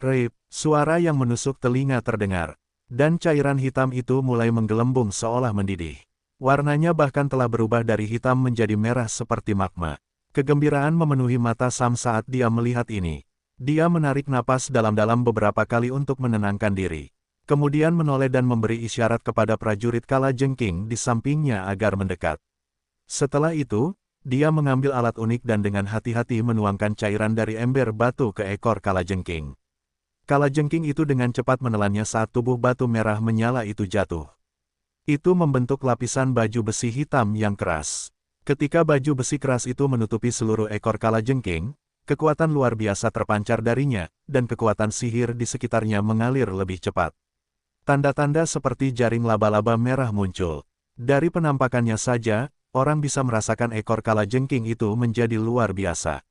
Rip, suara yang menusuk telinga terdengar. Dan cairan hitam itu mulai menggelembung seolah mendidih. Warnanya bahkan telah berubah dari hitam menjadi merah seperti magma. Kegembiraan memenuhi mata Sam saat dia melihat ini. Dia menarik napas dalam-dalam beberapa kali untuk menenangkan diri. Kemudian menoleh dan memberi isyarat kepada prajurit kalajengking di sampingnya agar mendekat. Setelah itu, dia mengambil alat unik dan dengan hati-hati menuangkan cairan dari ember batu ke ekor kalajengking. Kalajengking itu dengan cepat menelannya saat tubuh batu merah menyala itu jatuh. Itu membentuk lapisan baju besi hitam yang keras. Ketika baju besi keras itu menutupi seluruh ekor kalajengking, kekuatan luar biasa terpancar darinya, dan kekuatan sihir di sekitarnya mengalir lebih cepat. Tanda-tanda seperti jaring laba-laba merah muncul. Dari penampakannya saja, orang bisa merasakan ekor kalajengking itu menjadi luar biasa.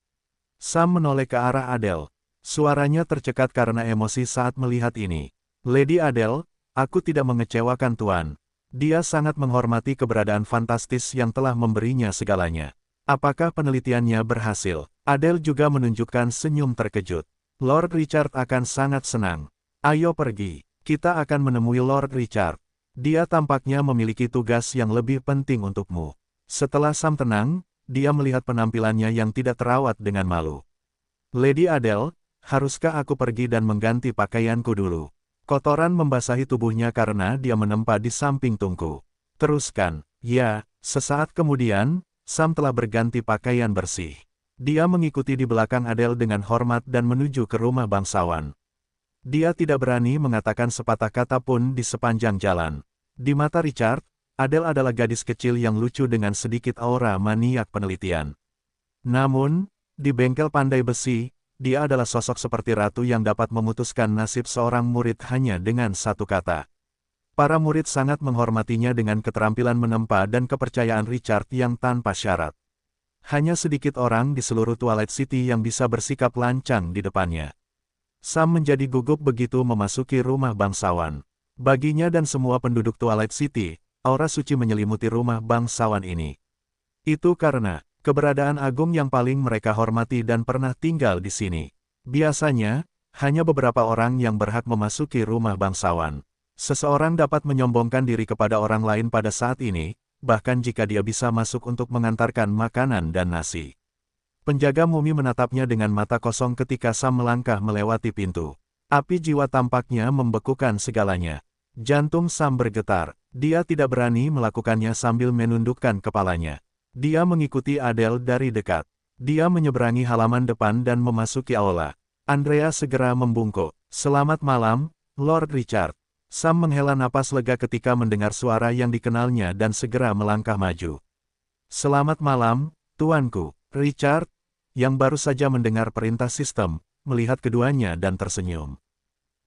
Sam menoleh ke arah Adele. Suaranya tercekat karena emosi saat melihat ini. Lady Adele, aku tidak mengecewakan Tuan. Dia sangat menghormati keberadaan fantastis yang telah memberinya segalanya. Apakah penelitiannya berhasil? Adele juga menunjukkan senyum terkejut. Lord Richard akan sangat senang. Ayo pergi. Kita akan menemui Lord Richard. Dia tampaknya memiliki tugas yang lebih penting untukmu. Setelah Sam tenang, dia melihat penampilannya yang tidak terawat dengan malu. Lady Adele, haruskah aku pergi dan mengganti pakaianku dulu? Kotoran membasahi tubuhnya karena dia menempa di samping tungku. Teruskan. Ya, sesaat kemudian, Sam telah berganti pakaian bersih. Dia mengikuti di belakang Adele dengan hormat dan menuju ke rumah bangsawan. Dia tidak berani mengatakan sepatah kata pun di sepanjang jalan. Di mata Richard, Adele adalah gadis kecil yang lucu dengan sedikit aura maniak penelitian. Namun, di bengkel pandai besi, dia adalah sosok seperti ratu yang dapat memutuskan nasib seorang murid hanya dengan satu kata. Para murid sangat menghormatinya dengan keterampilan menempa dan kepercayaan Richard yang tanpa syarat. Hanya sedikit orang di seluruh Twilight City yang bisa bersikap lancang di depannya. Sam menjadi gugup begitu memasuki rumah bangsawan. Baginya dan semua penduduk Twilight City, aura suci menyelimuti rumah bangsawan ini. Itu karena keberadaan agung yang paling mereka hormati dan pernah tinggal di sini. Biasanya, Hanya beberapa orang yang berhak memasuki rumah bangsawan. Seseorang dapat menyombongkan diri kepada orang lain pada saat ini, bahkan jika dia bisa masuk untuk mengantarkan makanan dan nasi. Penjaga mumi menatapnya dengan mata kosong ketika Sam melangkah melewati pintu. Api jiwa tampaknya membekukan segalanya. Jantung Sam bergetar. Dia tidak berani melakukannya sambil menundukkan kepalanya. Dia mengikuti Adele dari dekat. Dia menyeberangi halaman depan dan memasuki aula. Andrea segera membungkuk. "Selamat malam, Lord Richard." Sam menghela napas lega ketika mendengar suara yang dikenalnya dan segera melangkah maju. "Selamat malam, tuanku." Richard, yang baru saja mendengar perintah sistem, melihat keduanya dan tersenyum.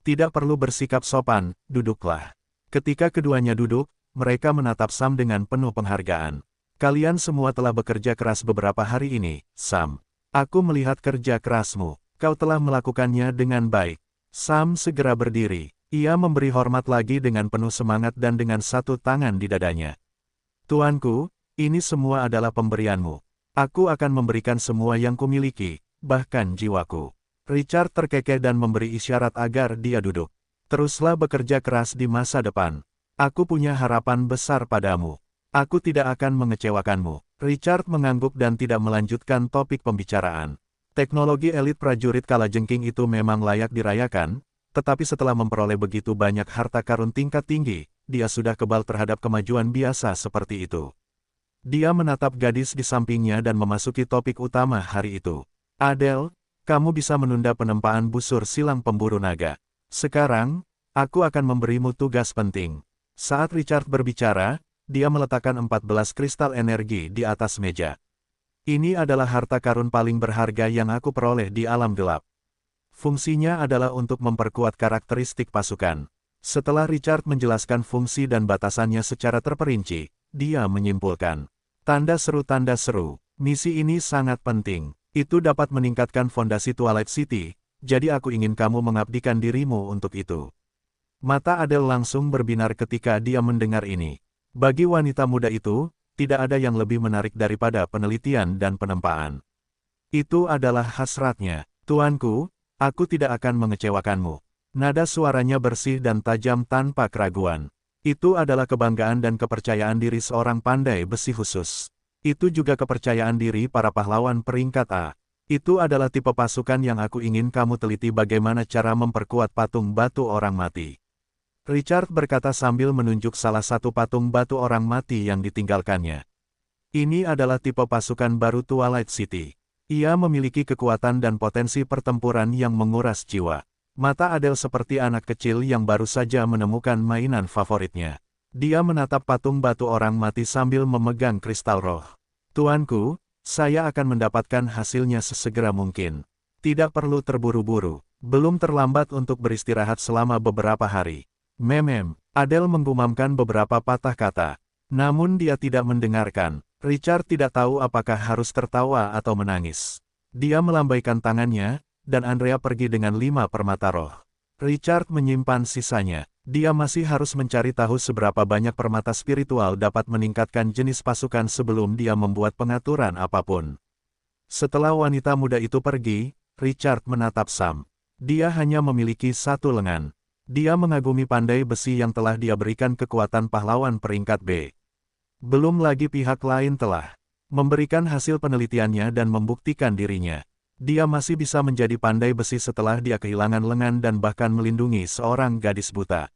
"Tidak perlu bersikap sopan, duduklah." Ketika keduanya duduk, mereka menatap Sam dengan penuh penghargaan. "Kalian semua telah bekerja keras beberapa hari ini, Sam. Aku melihat kerja kerasmu. Kau telah melakukannya dengan baik." Sam segera berdiri. Ia memberi hormat lagi dengan penuh semangat dan dengan satu tangan di dadanya. "Tuanku, ini semua adalah pemberianmu. Aku akan memberikan semua yang kumiliki, bahkan jiwaku." Richard terkekeh dan memberi isyarat agar dia duduk. "Teruslah bekerja keras di masa depan. Aku punya harapan besar padamu. Aku tidak akan mengecewakanmu." Richard mengangguk dan tidak melanjutkan topik pembicaraan. Teknologi elit prajurit kalajengking itu memang layak dirayakan, tetapi setelah memperoleh begitu banyak harta karun tingkat tinggi, dia sudah kebal terhadap kemajuan biasa seperti itu. Dia menatap gadis di sampingnya dan memasuki topik utama hari itu. "Adele, kamu bisa menunda penempaan busur silang pemburu naga. Sekarang, aku akan memberimu tugas penting." Saat Richard berbicara, dia meletakkan 14 kristal energi di atas meja. "Ini adalah harta karun paling berharga yang aku peroleh di alam gelap. Fungsinya adalah untuk memperkuat karakteristik pasukan." Setelah Richard menjelaskan fungsi dan batasannya secara terperinci, dia menyimpulkan, tanda seru, misi ini sangat penting. Itu dapat meningkatkan fondasi Twilight City, jadi aku ingin kamu mengabdikan dirimu untuk itu." Mata Adele langsung berbinar ketika dia mendengar ini. Bagi wanita muda itu, tidak ada yang lebih menarik daripada penelitian dan penempaan. "Itu adalah hasratnya, tuanku, aku tidak akan mengecewakanmu." Nada suaranya bersih dan tajam tanpa keraguan. Itu adalah kebanggaan dan kepercayaan diri seorang pandai besi khusus. Itu juga kepercayaan diri para pahlawan peringkat A. Itu adalah tipe pasukan yang aku ingin kamu teliti bagaimana cara memperkuat patung batu orang mati. Richard berkata sambil menunjuk salah satu patung batu orang mati yang ditinggalkannya. Ini adalah tipe pasukan baru Twilight City. Ia memiliki kekuatan dan potensi pertempuran yang menguras jiwa. Mata Adele seperti anak kecil yang baru saja menemukan mainan favoritnya. Dia menatap patung batu orang mati sambil memegang kristal roh. "Tuanku, saya akan mendapatkan hasilnya sesegera mungkin. Tidak perlu terburu-buru. Belum terlambat untuk beristirahat selama beberapa hari." Adele menggumamkan beberapa patah kata. Namun dia tidak mendengarkan. Richard tidak tahu apakah harus tertawa atau menangis. Dia melambaikan tangannya, dan Andrea pergi dengan 5 permata roh. Richard menyimpan sisanya. Dia masih harus mencari tahu seberapa banyak permata spiritual dapat meningkatkan jenis pasukan sebelum dia membuat pengaturan apapun. Setelah wanita muda itu pergi, Richard menatap Sam. Dia hanya memiliki satu lengan. Dia mengagumi pandai besi yang telah dia berikan kekuatan pahlawan peringkat B. Belum lagi pihak lain telah memberikan hasil penelitiannya dan membuktikan dirinya. Dia masih bisa menjadi pandai besi setelah dia kehilangan lengan dan bahkan melindungi seorang gadis buta.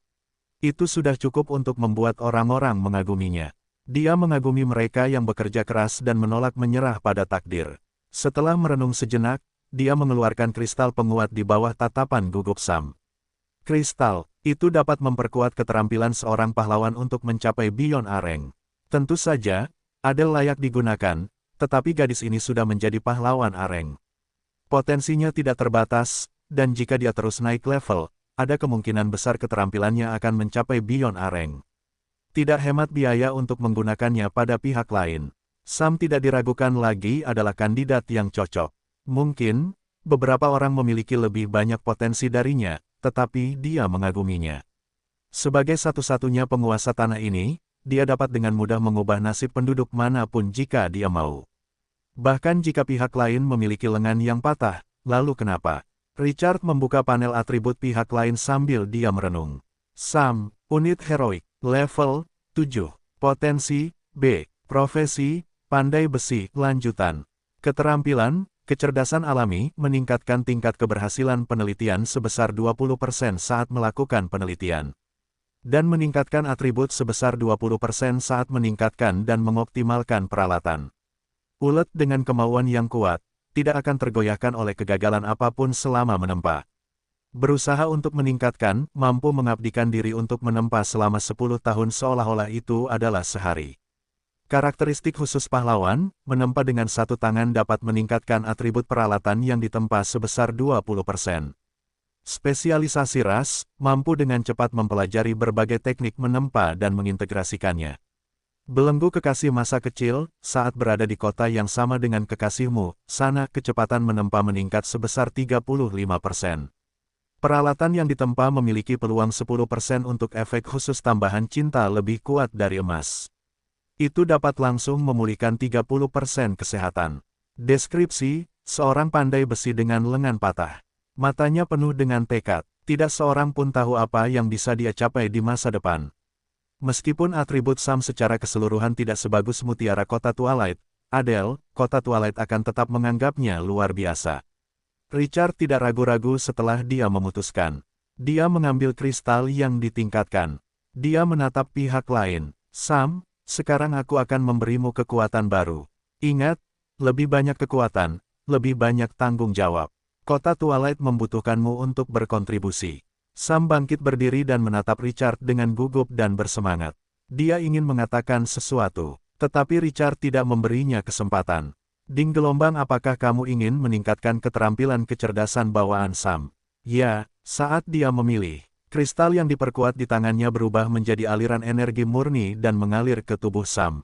Itu sudah cukup untuk membuat orang-orang mengaguminya. Dia mengagumi mereka yang bekerja keras dan menolak menyerah pada takdir. Setelah merenung sejenak, dia mengeluarkan kristal penguat di bawah tatapan gugup Sam. Kristal, itu dapat memperkuat keterampilan seorang pahlawan untuk mencapai Beyond Areng. Tentu saja, Adele layak digunakan, tetapi gadis ini sudah menjadi pahlawan Areng. Potensinya tidak terbatas, dan jika dia terus naik level, ada kemungkinan besar keterampilannya akan mencapai Beyond Areng. Tidak hemat biaya untuk menggunakannya pada pihak lain. Sam tidak diragukan lagi adalah kandidat yang cocok. Mungkin, beberapa orang memiliki lebih banyak potensi darinya, tetapi dia mengaguminya. Sebagai satu-satunya penguasa tanah ini, dia dapat dengan mudah mengubah nasib penduduk manapun jika dia mau. Bahkan jika pihak lain memiliki lengan yang patah, lalu kenapa? Richard membuka panel atribut pihak lain sambil dia merenung. Sam, unit heroik, level 7. Potensi, B. Profesi, pandai besi, lanjutan. Keterampilan, kecerdasan alami, meningkatkan tingkat keberhasilan penelitian sebesar 20% saat melakukan penelitian. Dan meningkatkan atribut sebesar 20% saat meningkatkan dan mengoptimalkan peralatan. Ulet dengan kemauan yang kuat, tidak akan tergoyahkan oleh kegagalan apapun selama menempa. Berusaha untuk meningkatkan, mampu mengabdikan diri untuk menempa selama 10 tahun seolah-olah itu adalah sehari. Karakteristik khusus pahlawan, menempa dengan satu tangan dapat meningkatkan atribut peralatan yang ditempa sebesar 20%. Spesialisasi ras, mampu dengan cepat mempelajari berbagai teknik menempa dan mengintegrasikannya. Belenggu kekasih masa kecil, saat berada di kota yang sama dengan kekasihmu, sana kecepatan menempa meningkat sebesar 35%. Peralatan yang ditempa memiliki peluang 10% untuk efek khusus tambahan cinta lebih kuat dari emas. Itu dapat langsung memulihkan 30% kesehatan. Deskripsi, seorang pandai besi dengan lengan patah. Matanya penuh dengan tekad, tidak seorang pun tahu apa yang bisa dia capai di masa depan. Meskipun atribut Sam secara keseluruhan tidak sebagus mutiara kota Twilight, Adele, kota Twilight akan tetap menganggapnya luar biasa. Richard tidak ragu-ragu setelah dia memutuskan. Dia mengambil kristal yang ditingkatkan. Dia menatap pihak lain. Sam, sekarang aku akan memberimu kekuatan baru. Ingat, lebih banyak kekuatan, lebih banyak tanggung jawab. Kota Twilight membutuhkanmu untuk berkontribusi. Sam bangkit berdiri dan menatap Richard dengan gugup dan bersemangat. Dia ingin mengatakan sesuatu, tetapi Richard tidak memberinya kesempatan. Ding gelombang, apakah kamu ingin meningkatkan keterampilan kecerdasan bawaan Sam? Ya, saat dia memilih, kristal yang diperkuat di tangannya berubah menjadi aliran energi murni dan mengalir ke tubuh Sam.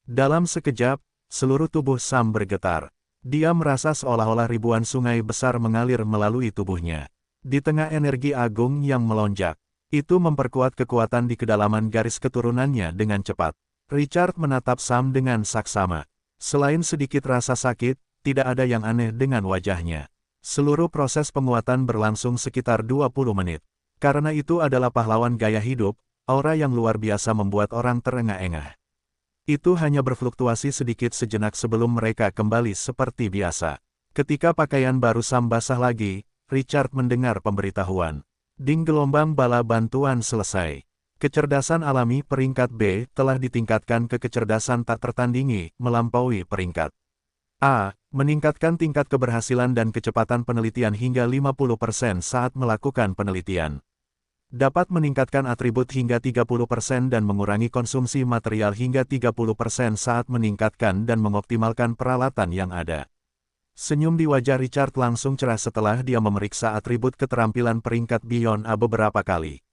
Dalam sekejap, seluruh tubuh Sam bergetar. Dia merasa seolah-olah ribuan sungai besar mengalir melalui tubuhnya. Di tengah energi agung yang melonjak, itu memperkuat kekuatan di kedalaman garis keturunannya dengan cepat. Richard menatap Sam dengan saksama. Selain sedikit rasa sakit, tidak ada yang aneh dengan wajahnya. Seluruh proses penguatan berlangsung sekitar 20 menit. Karena itu adalah pahlawan gaya hidup, aura yang luar biasa membuat orang terengah-engah. Itu hanya berfluktuasi sedikit sejenak sebelum mereka kembali seperti biasa. Ketika pakaian baru Sam basah lagi, Richard mendengar pemberitahuan. Ding gelombang bala bantuan selesai. Kecerdasan alami peringkat B telah ditingkatkan ke kecerdasan tak tertandingi, melampaui peringkat A. Meningkatkan tingkat keberhasilan dan kecepatan penelitian hingga 50% saat melakukan penelitian. Dapat meningkatkan atribut hingga 30% dan mengurangi konsumsi material hingga 30% saat meningkatkan dan mengoptimalkan peralatan yang ada. Senyum di wajah Richard langsung cerah setelah dia memeriksa atribut keterampilan peringkat Beyond A beberapa kali.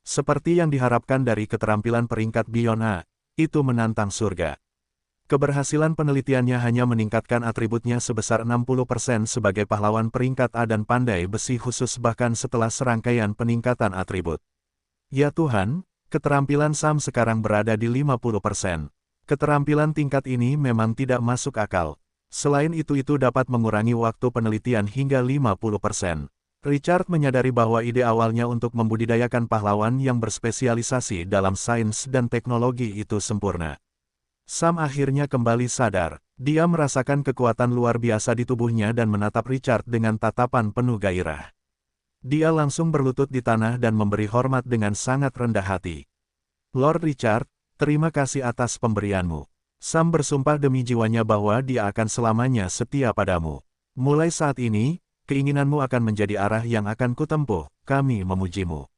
Seperti yang diharapkan dari keterampilan peringkat Beyond A, itu menantang surga. Keberhasilan penelitiannya hanya meningkatkan atributnya sebesar 60% sebagai pahlawan peringkat A dan pandai besi khusus bahkan setelah serangkaian peningkatan atribut. Ya Tuhan, keterampilan Sam sekarang berada di 50%. Keterampilan tingkat ini memang tidak masuk akal. Selain itu dapat mengurangi waktu penelitian hingga 50%. Richard menyadari bahwa ide awalnya untuk membudidayakan pahlawan yang berspesialisasi dalam sains dan teknologi itu sempurna. Sam akhirnya kembali sadar. Dia merasakan kekuatan luar biasa di tubuhnya dan menatap Richard dengan tatapan penuh gairah. Dia langsung berlutut di tanah dan memberi hormat dengan sangat rendah hati. Lord Richard, terima kasih atas pemberianmu. Sam bersumpah demi jiwanya bahwa dia akan selamanya setia padamu. Mulai saat ini, keinginanmu akan menjadi arah yang akan kutempuh, kami memujimu.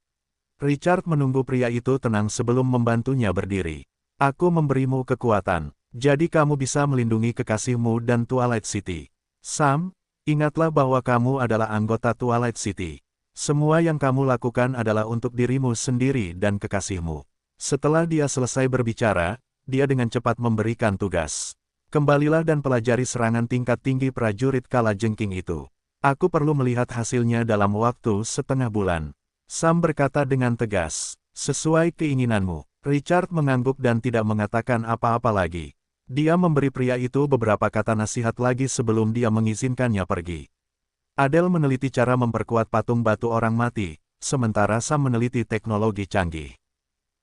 Richard menunggu pria itu tenang sebelum membantunya berdiri. Aku memberimu kekuatan, jadi kamu bisa melindungi kekasihmu dan Twilight City. Sam, ingatlah bahwa kamu adalah anggota Twilight City. Semua yang kamu lakukan adalah untuk dirimu sendiri dan kekasihmu. Setelah dia selesai berbicara, dia dengan cepat memberikan tugas. Kembalilah dan pelajari serangan tingkat tinggi prajurit kalajengking itu. Aku perlu melihat hasilnya dalam waktu setengah bulan. Sam berkata dengan tegas, sesuai keinginanmu. Richard mengangguk dan tidak mengatakan apa-apa lagi. Dia memberi pria itu beberapa kata nasihat lagi sebelum dia mengizinkannya pergi. Adele meneliti cara memperkuat patung batu orang mati, sementara Sam meneliti teknologi canggih.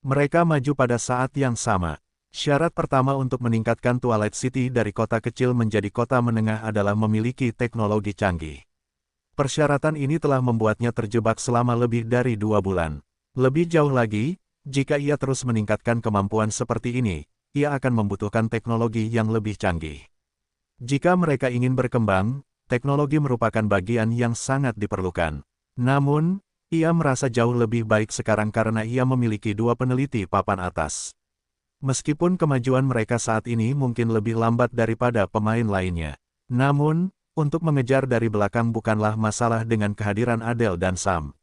Mereka maju pada saat yang sama. Syarat pertama untuk meningkatkan Twilight City dari kota kecil menjadi kota menengah adalah memiliki teknologi canggih. Persyaratan ini telah membuatnya terjebak selama lebih dari 2 bulan. Lebih jauh lagi, jika ia terus meningkatkan kemampuan seperti ini, ia akan membutuhkan teknologi yang lebih canggih. Jika mereka ingin berkembang, teknologi merupakan bagian yang sangat diperlukan. Namun, ia merasa jauh lebih baik sekarang karena ia memiliki 2 peneliti papan atas. Meskipun kemajuan mereka saat ini mungkin lebih lambat daripada pemain lainnya. Namun, untuk mengejar dari belakang bukanlah masalah dengan kehadiran Adele dan Sam.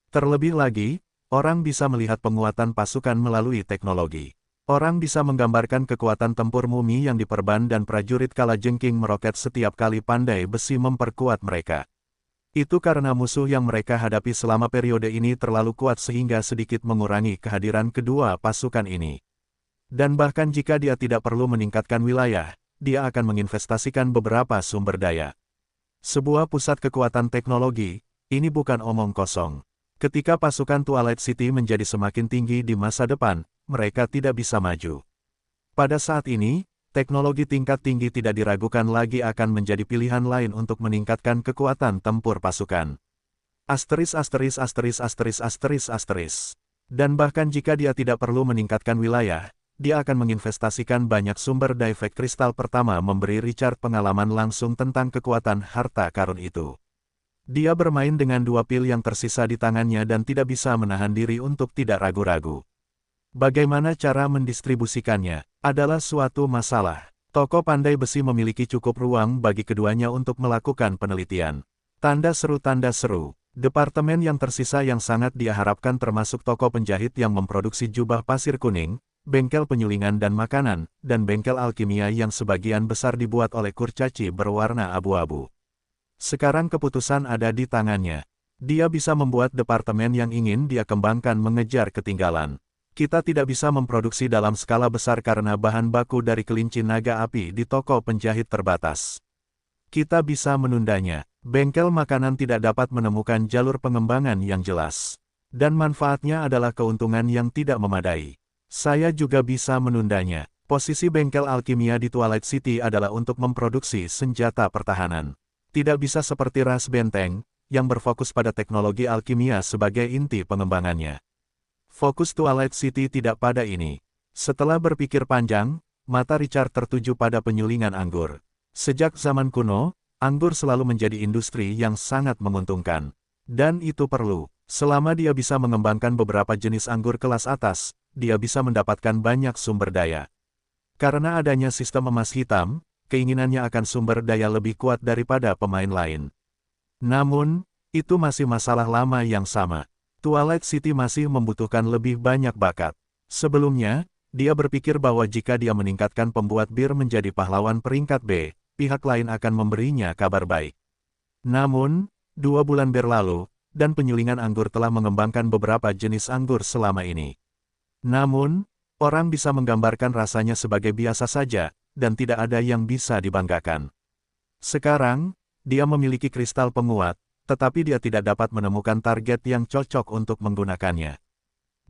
Terlebih lagi, orang bisa melihat penguatan pasukan melalui teknologi. Orang bisa menggambarkan kekuatan tempur mumi yang diperban dan prajurit kalajengking meroket setiap kali pandai besi memperkuat mereka. Itu karena musuh yang mereka hadapi selama periode ini terlalu kuat sehingga sedikit mengurangi kehadiran kedua pasukan ini. Dan bahkan jika dia tidak perlu meningkatkan wilayah, dia akan menginvestasikan beberapa sumber daya. Sebuah pusat kekuatan teknologi, ini bukan omong kosong. Ketika pasukan Twilight City menjadi semakin tinggi di masa depan, mereka tidak bisa maju. Pada saat ini, teknologi tingkat tinggi tidak diragukan lagi akan menjadi pilihan lain untuk meningkatkan kekuatan tempur pasukan. Dan bahkan jika dia tidak perlu meningkatkan wilayah, dia akan menginvestasikan banyak sumber daya. Kristal pertama memberi Richard pengalaman langsung tentang kekuatan harta karun itu. Dia bermain dengan 2 pil yang tersisa di tangannya dan tidak bisa menahan diri untuk tidak ragu-ragu. Bagaimana cara mendistribusikannya adalah suatu masalah. Toko pandai besi memiliki cukup ruang bagi keduanya untuk melakukan penelitian. Tanda seru. Departemen yang tersisa yang sangat dia harapkan termasuk toko penjahit yang memproduksi jubah pasir kuning, bengkel penyulingan dan makanan, dan bengkel alkimia yang sebagian besar dibuat oleh kurcaci berwarna abu-abu. Sekarang keputusan ada di tangannya. Dia bisa membuat departemen yang ingin dia kembangkan mengejar ketinggalan. Kita tidak bisa memproduksi dalam skala besar karena bahan baku dari kelinci naga api di toko penjahit terbatas. Kita bisa menundanya. Bengkel makanan tidak dapat menemukan jalur pengembangan yang jelas. Dan manfaatnya adalah keuntungan yang tidak memadai. Saya juga bisa menundanya. Posisi bengkel alkimia di Twilight City adalah untuk memproduksi senjata pertahanan. Tidak bisa seperti ras benteng, yang berfokus pada teknologi alkimia sebagai inti pengembangannya. Fokus Twilight City tidak pada ini. Setelah berpikir panjang, mata Richard tertuju pada penyulingan anggur. Sejak zaman kuno, anggur selalu menjadi industri yang sangat menguntungkan. Dan itu perlu. Selama dia bisa mengembangkan beberapa jenis anggur kelas atas, dia bisa mendapatkan banyak sumber daya. Karena adanya sistem emas hitam, keinginannya akan sumber daya lebih kuat daripada pemain lain. Namun, itu masih masalah lama yang sama. Twilight City masih membutuhkan lebih banyak bakat. Sebelumnya, dia berpikir bahwa jika dia meningkatkan pembuat bir menjadi pahlawan peringkat B, pihak lain akan memberinya kabar baik. Namun, 2 bulan berlalu, dan penyulingan anggur telah mengembangkan beberapa jenis anggur selama ini. Namun, orang bisa menggambarkan rasanya sebagai biasa saja, dan tidak ada yang bisa dibanggakan. Sekarang, dia memiliki kristal penguat, tetapi dia tidak dapat menemukan target yang cocok untuk menggunakannya.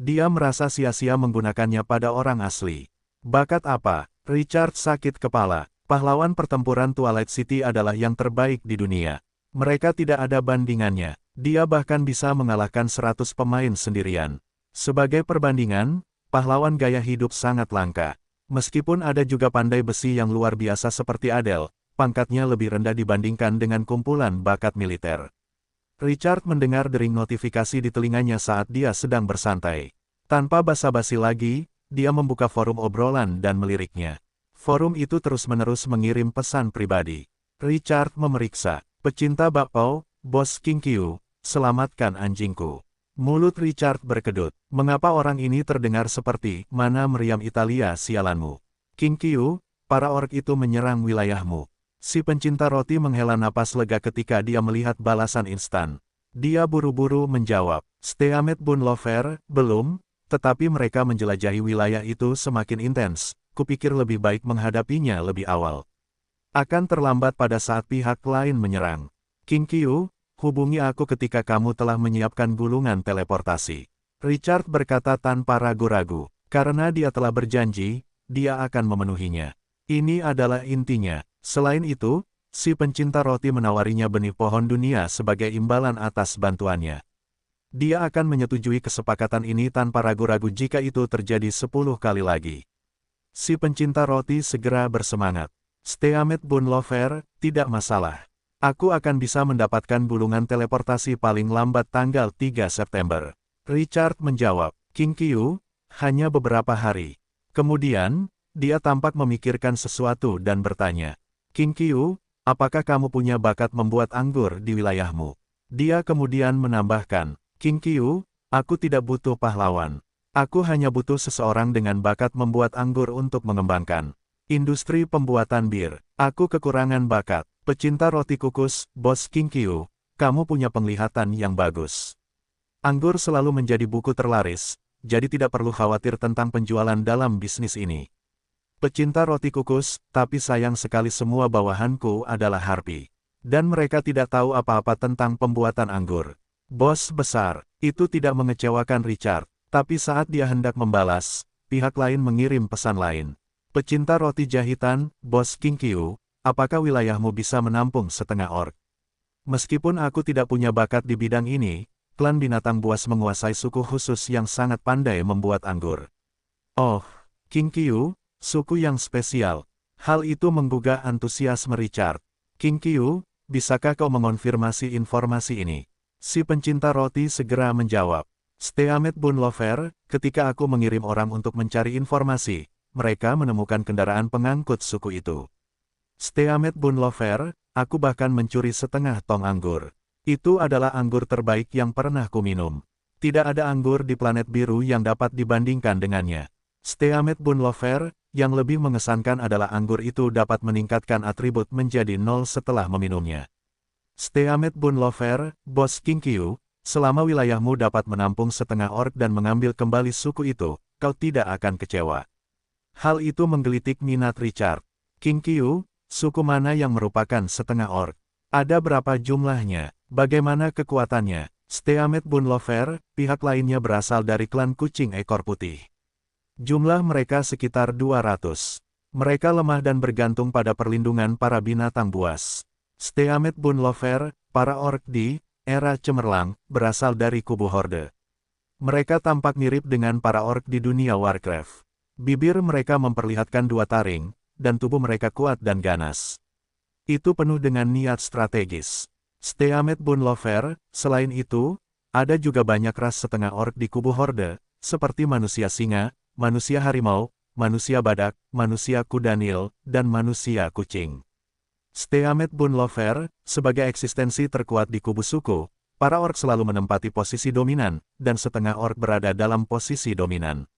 Dia merasa sia-sia menggunakannya pada orang asli. Bakat apa? Richard sakit kepala. Pahlawan pertempuran Twilight City adalah yang terbaik di dunia. Mereka tidak ada bandingannya. Dia bahkan bisa mengalahkan 100 pemain sendirian. Sebagai perbandingan, pahlawan gaya hidup sangat langka. Meskipun ada juga pandai besi yang luar biasa seperti Adele, pangkatnya lebih rendah dibandingkan dengan kumpulan bakat militer. Richard mendengar dering notifikasi di telinganya saat dia sedang bersantai. Tanpa basa-basi lagi, dia membuka forum obrolan dan meliriknya. Forum itu terus-menerus mengirim pesan pribadi. Richard memeriksa. Pecinta bakpao, Bos King Qiu, selamatkan anjingku. Mulut Richard berkedut. Mengapa orang ini terdengar seperti, mana meriam Italia sialanmu? King Qiu, para orc itu menyerang wilayahmu. Si pencinta roti menghela napas lega ketika dia melihat balasan instan. Dia buru-buru menjawab, Steamet Bun Lover, belum, tetapi mereka menjelajahi wilayah itu semakin intens, kupikir lebih baik menghadapinya lebih awal. Akan terlambat pada saat pihak lain menyerang. King Qiu, hubungi aku ketika kamu telah menyiapkan gulungan teleportasi. Richard berkata tanpa ragu-ragu. Karena dia telah berjanji, dia akan memenuhinya. Ini adalah intinya. Selain itu, si pencinta roti menawarinya benih pohon dunia sebagai imbalan atas bantuannya. Dia akan menyetujui kesepakatan ini tanpa ragu-ragu jika itu terjadi 10 kali lagi. Si pencinta roti segera bersemangat. Steamed Bun Lover, tidak masalah. Aku akan bisa mendapatkan gulungan teleportasi paling lambat tanggal 3 September. Richard menjawab, King Qiu, hanya beberapa hari. Kemudian, dia tampak memikirkan sesuatu dan bertanya, King Qiu, apakah kamu punya bakat membuat anggur di wilayahmu? Dia kemudian menambahkan, King Qiu, aku tidak butuh pahlawan. Aku hanya butuh seseorang dengan bakat membuat anggur untuk mengembangkan industri pembuatan bir. Aku kekurangan bakat. Pecinta roti kukus, Bos King Qiu, kamu punya penglihatan yang bagus. Anggur selalu menjadi buku terlaris, jadi tidak perlu khawatir tentang penjualan dalam bisnis ini. Pecinta roti kukus, tapi sayang sekali semua bawahanku adalah harpi. Dan mereka tidak tahu apa-apa tentang pembuatan anggur. Bos besar, itu tidak mengecewakan Richard, tapi saat dia hendak membalas, pihak lain mengirim pesan lain. Pecinta roti jahitan, Bos King Qiu, apakah wilayahmu bisa menampung setengah orc? Meskipun aku tidak punya bakat di bidang ini, klan binatang buas menguasai suku khusus yang sangat pandai membuat anggur. Oh, King Qiu, suku yang spesial. Hal itu menggugah antusiasme Richard. King Qiu, bisakah kau mengonfirmasi informasi ini? Si pencinta roti segera menjawab. Steamed Bun Lover, ketika aku mengirim orang untuk mencari informasi, mereka menemukan kendaraan pengangkut suku itu. Steamed Bun Lover, aku bahkan mencuri setengah tong anggur. Itu adalah anggur terbaik yang pernah kuminum. Tidak ada anggur di planet biru yang dapat dibandingkan dengannya. Steamed Bun Lover, yang lebih mengesankan adalah anggur itu dapat meningkatkan atribut menjadi 0 setelah meminumnya. Steamed Bun Lover, Bos King Qiu, selama wilayahmu dapat menampung setengah orc dan mengambil kembali suku itu, kau tidak akan kecewa. Hal itu menggelitik minat Richard. King Qiu, suku mana yang merupakan setengah orc? Ada berapa jumlahnya? Bagaimana kekuatannya? Steamed Bun Lover, pihak lainnya berasal dari klan kucing ekor putih. Jumlah mereka sekitar 200. Mereka lemah dan bergantung pada perlindungan para binatang buas. Steamed Bun Lover, para orc di era cemerlang, berasal dari kubu Horde. Mereka tampak mirip dengan para orc di dunia Warcraft. Bibir mereka memperlihatkan 2 taring, dan tubuh mereka kuat dan ganas. Itu penuh dengan niat strategis. Steamed Bun Lover, selain itu, ada juga banyak ras setengah orc di kubu Horde, seperti manusia singa, manusia harimau, manusia badak, manusia kuda Nil, dan manusia kucing. Steamed Bun Lover, sebagai eksistensi terkuat di kubu suku, para orc selalu menempati posisi dominan, dan setengah orc berada dalam posisi dominan.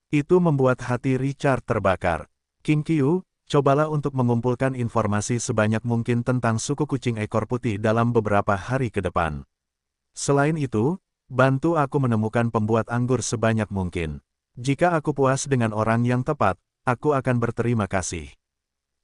Itu membuat hati Richard terbakar. King Qiu, cobalah untuk mengumpulkan informasi sebanyak mungkin tentang suku kucing ekor putih dalam beberapa hari ke depan. Selain itu, bantu aku menemukan pembuat anggur sebanyak mungkin. Jika aku puas dengan orang yang tepat, aku akan berterima kasih.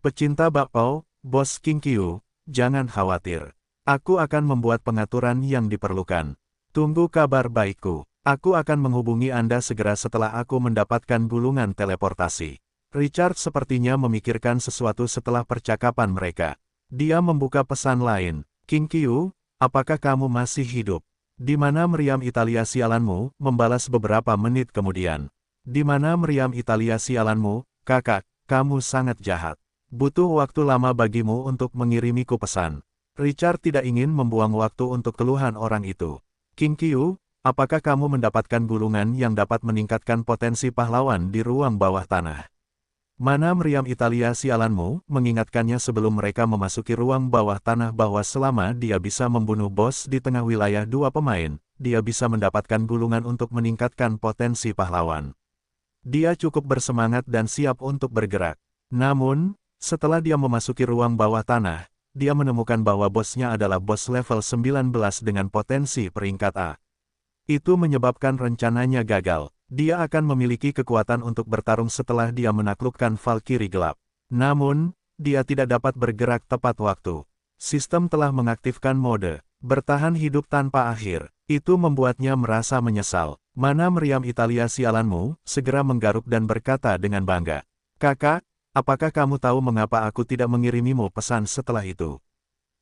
Pecinta bakpao, Bos King Qiu, jangan khawatir. Aku akan membuat pengaturan yang diperlukan. Tunggu kabar baikku. Aku akan menghubungi Anda segera setelah aku mendapatkan gulungan teleportasi. Richard sepertinya memikirkan sesuatu setelah percakapan mereka. Dia membuka pesan lain. King Qiu, apakah kamu masih hidup? Di mana meriam Italia sialanmu? Membalas beberapa menit kemudian. Di mana meriam Italia sialanmu? Kakak, kamu sangat jahat. Butuh waktu lama bagimu untuk mengirimiku pesan. Richard tidak ingin membuang waktu untuk keluhan orang itu. King Qiu, apakah kamu mendapatkan gulungan yang dapat meningkatkan potensi pahlawan di ruang bawah tanah? Mana meriam Italia sialanmu? Mengingatkannya sebelum mereka memasuki ruang bawah tanah bahwa selama dia bisa membunuh bos di tengah wilayah 2 pemain, dia bisa mendapatkan gulungan untuk meningkatkan potensi pahlawan. Dia cukup bersemangat dan siap untuk bergerak. Namun, setelah dia memasuki ruang bawah tanah, dia menemukan bahwa bosnya adalah bos level 19 dengan potensi peringkat A. Itu menyebabkan rencananya gagal. Dia akan memiliki kekuatan untuk bertarung setelah dia menaklukkan Valkyrie gelap. Namun, dia tidak dapat bergerak tepat waktu. Sistem telah mengaktifkan mode bertahan hidup tanpa akhir. Itu membuatnya merasa menyesal. Mana meriam Italia sialanmu, segera menggaruk dan berkata dengan bangga. Kakak, apakah kamu tahu mengapa aku tidak mengirimimu pesan setelah itu?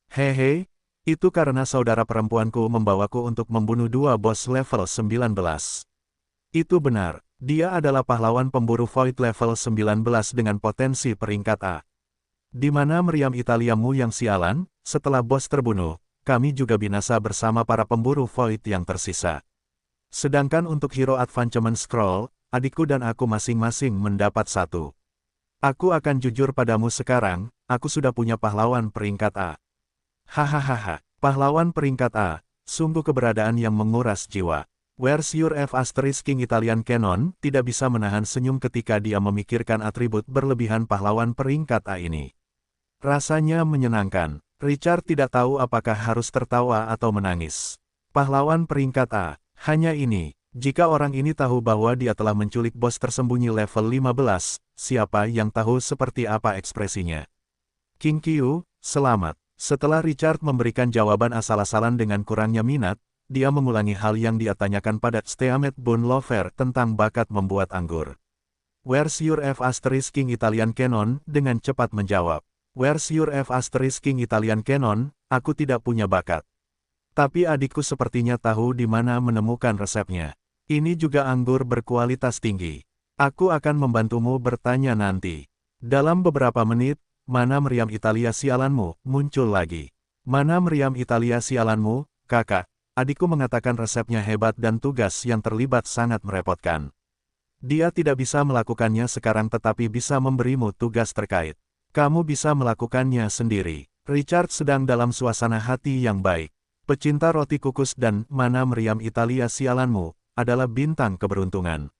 Hehe, itu karena saudara perempuanku membawaku untuk membunuh 2 bos level 19. Itu benar, dia adalah pahlawan pemburu Void level 19 dengan potensi peringkat A. Di mana meriam Italiamu yang sialan, setelah bos terbunuh, kami juga binasa bersama para pemburu Void yang tersisa. Sedangkan untuk Hero Advancement Scroll, adikku dan aku masing-masing mendapat 1. Aku akan jujur padamu sekarang, aku sudah punya pahlawan peringkat A. Hahaha, pahlawan peringkat A, sungguh keberadaan yang menguras jiwa. Where's your F** King Italian Canon tidak bisa menahan senyum ketika dia memikirkan atribut berlebihan pahlawan peringkat A ini. Rasanya menyenangkan. Richard tidak tahu apakah harus tertawa atau menangis. Pahlawan peringkat A, hanya ini. Jika orang ini tahu bahwa dia telah menculik bos tersembunyi level 15, siapa yang tahu seperti apa ekspresinya? King Qiu, selamat. Setelah Richard memberikan jawaban asal-asalan dengan kurangnya minat, dia mengulangi hal yang dia tanyakan pada Steamed Bone Lover tentang bakat membuat anggur. Where's your F** King Italian Canon dengan cepat menjawab. Where's your F** King Italian Canon, aku tidak punya bakat. Tapi adikku sepertinya tahu di mana menemukan resepnya. Ini juga anggur berkualitas tinggi. Aku akan membantumu bertanya nanti. Dalam beberapa menit, mana meriam Italia sialanmu muncul lagi. Mana meriam Italia sialanmu, kakak? Adikku mengatakan resepnya hebat dan tugas yang terlibat sangat merepotkan. Dia tidak bisa melakukannya sekarang tetapi bisa memberimu tugas terkait. Kamu bisa melakukannya sendiri. Richard sedang dalam suasana hati yang baik. Pecinta roti kukus dan mana meriam Italia sialanmu adalah bintang keberuntungan.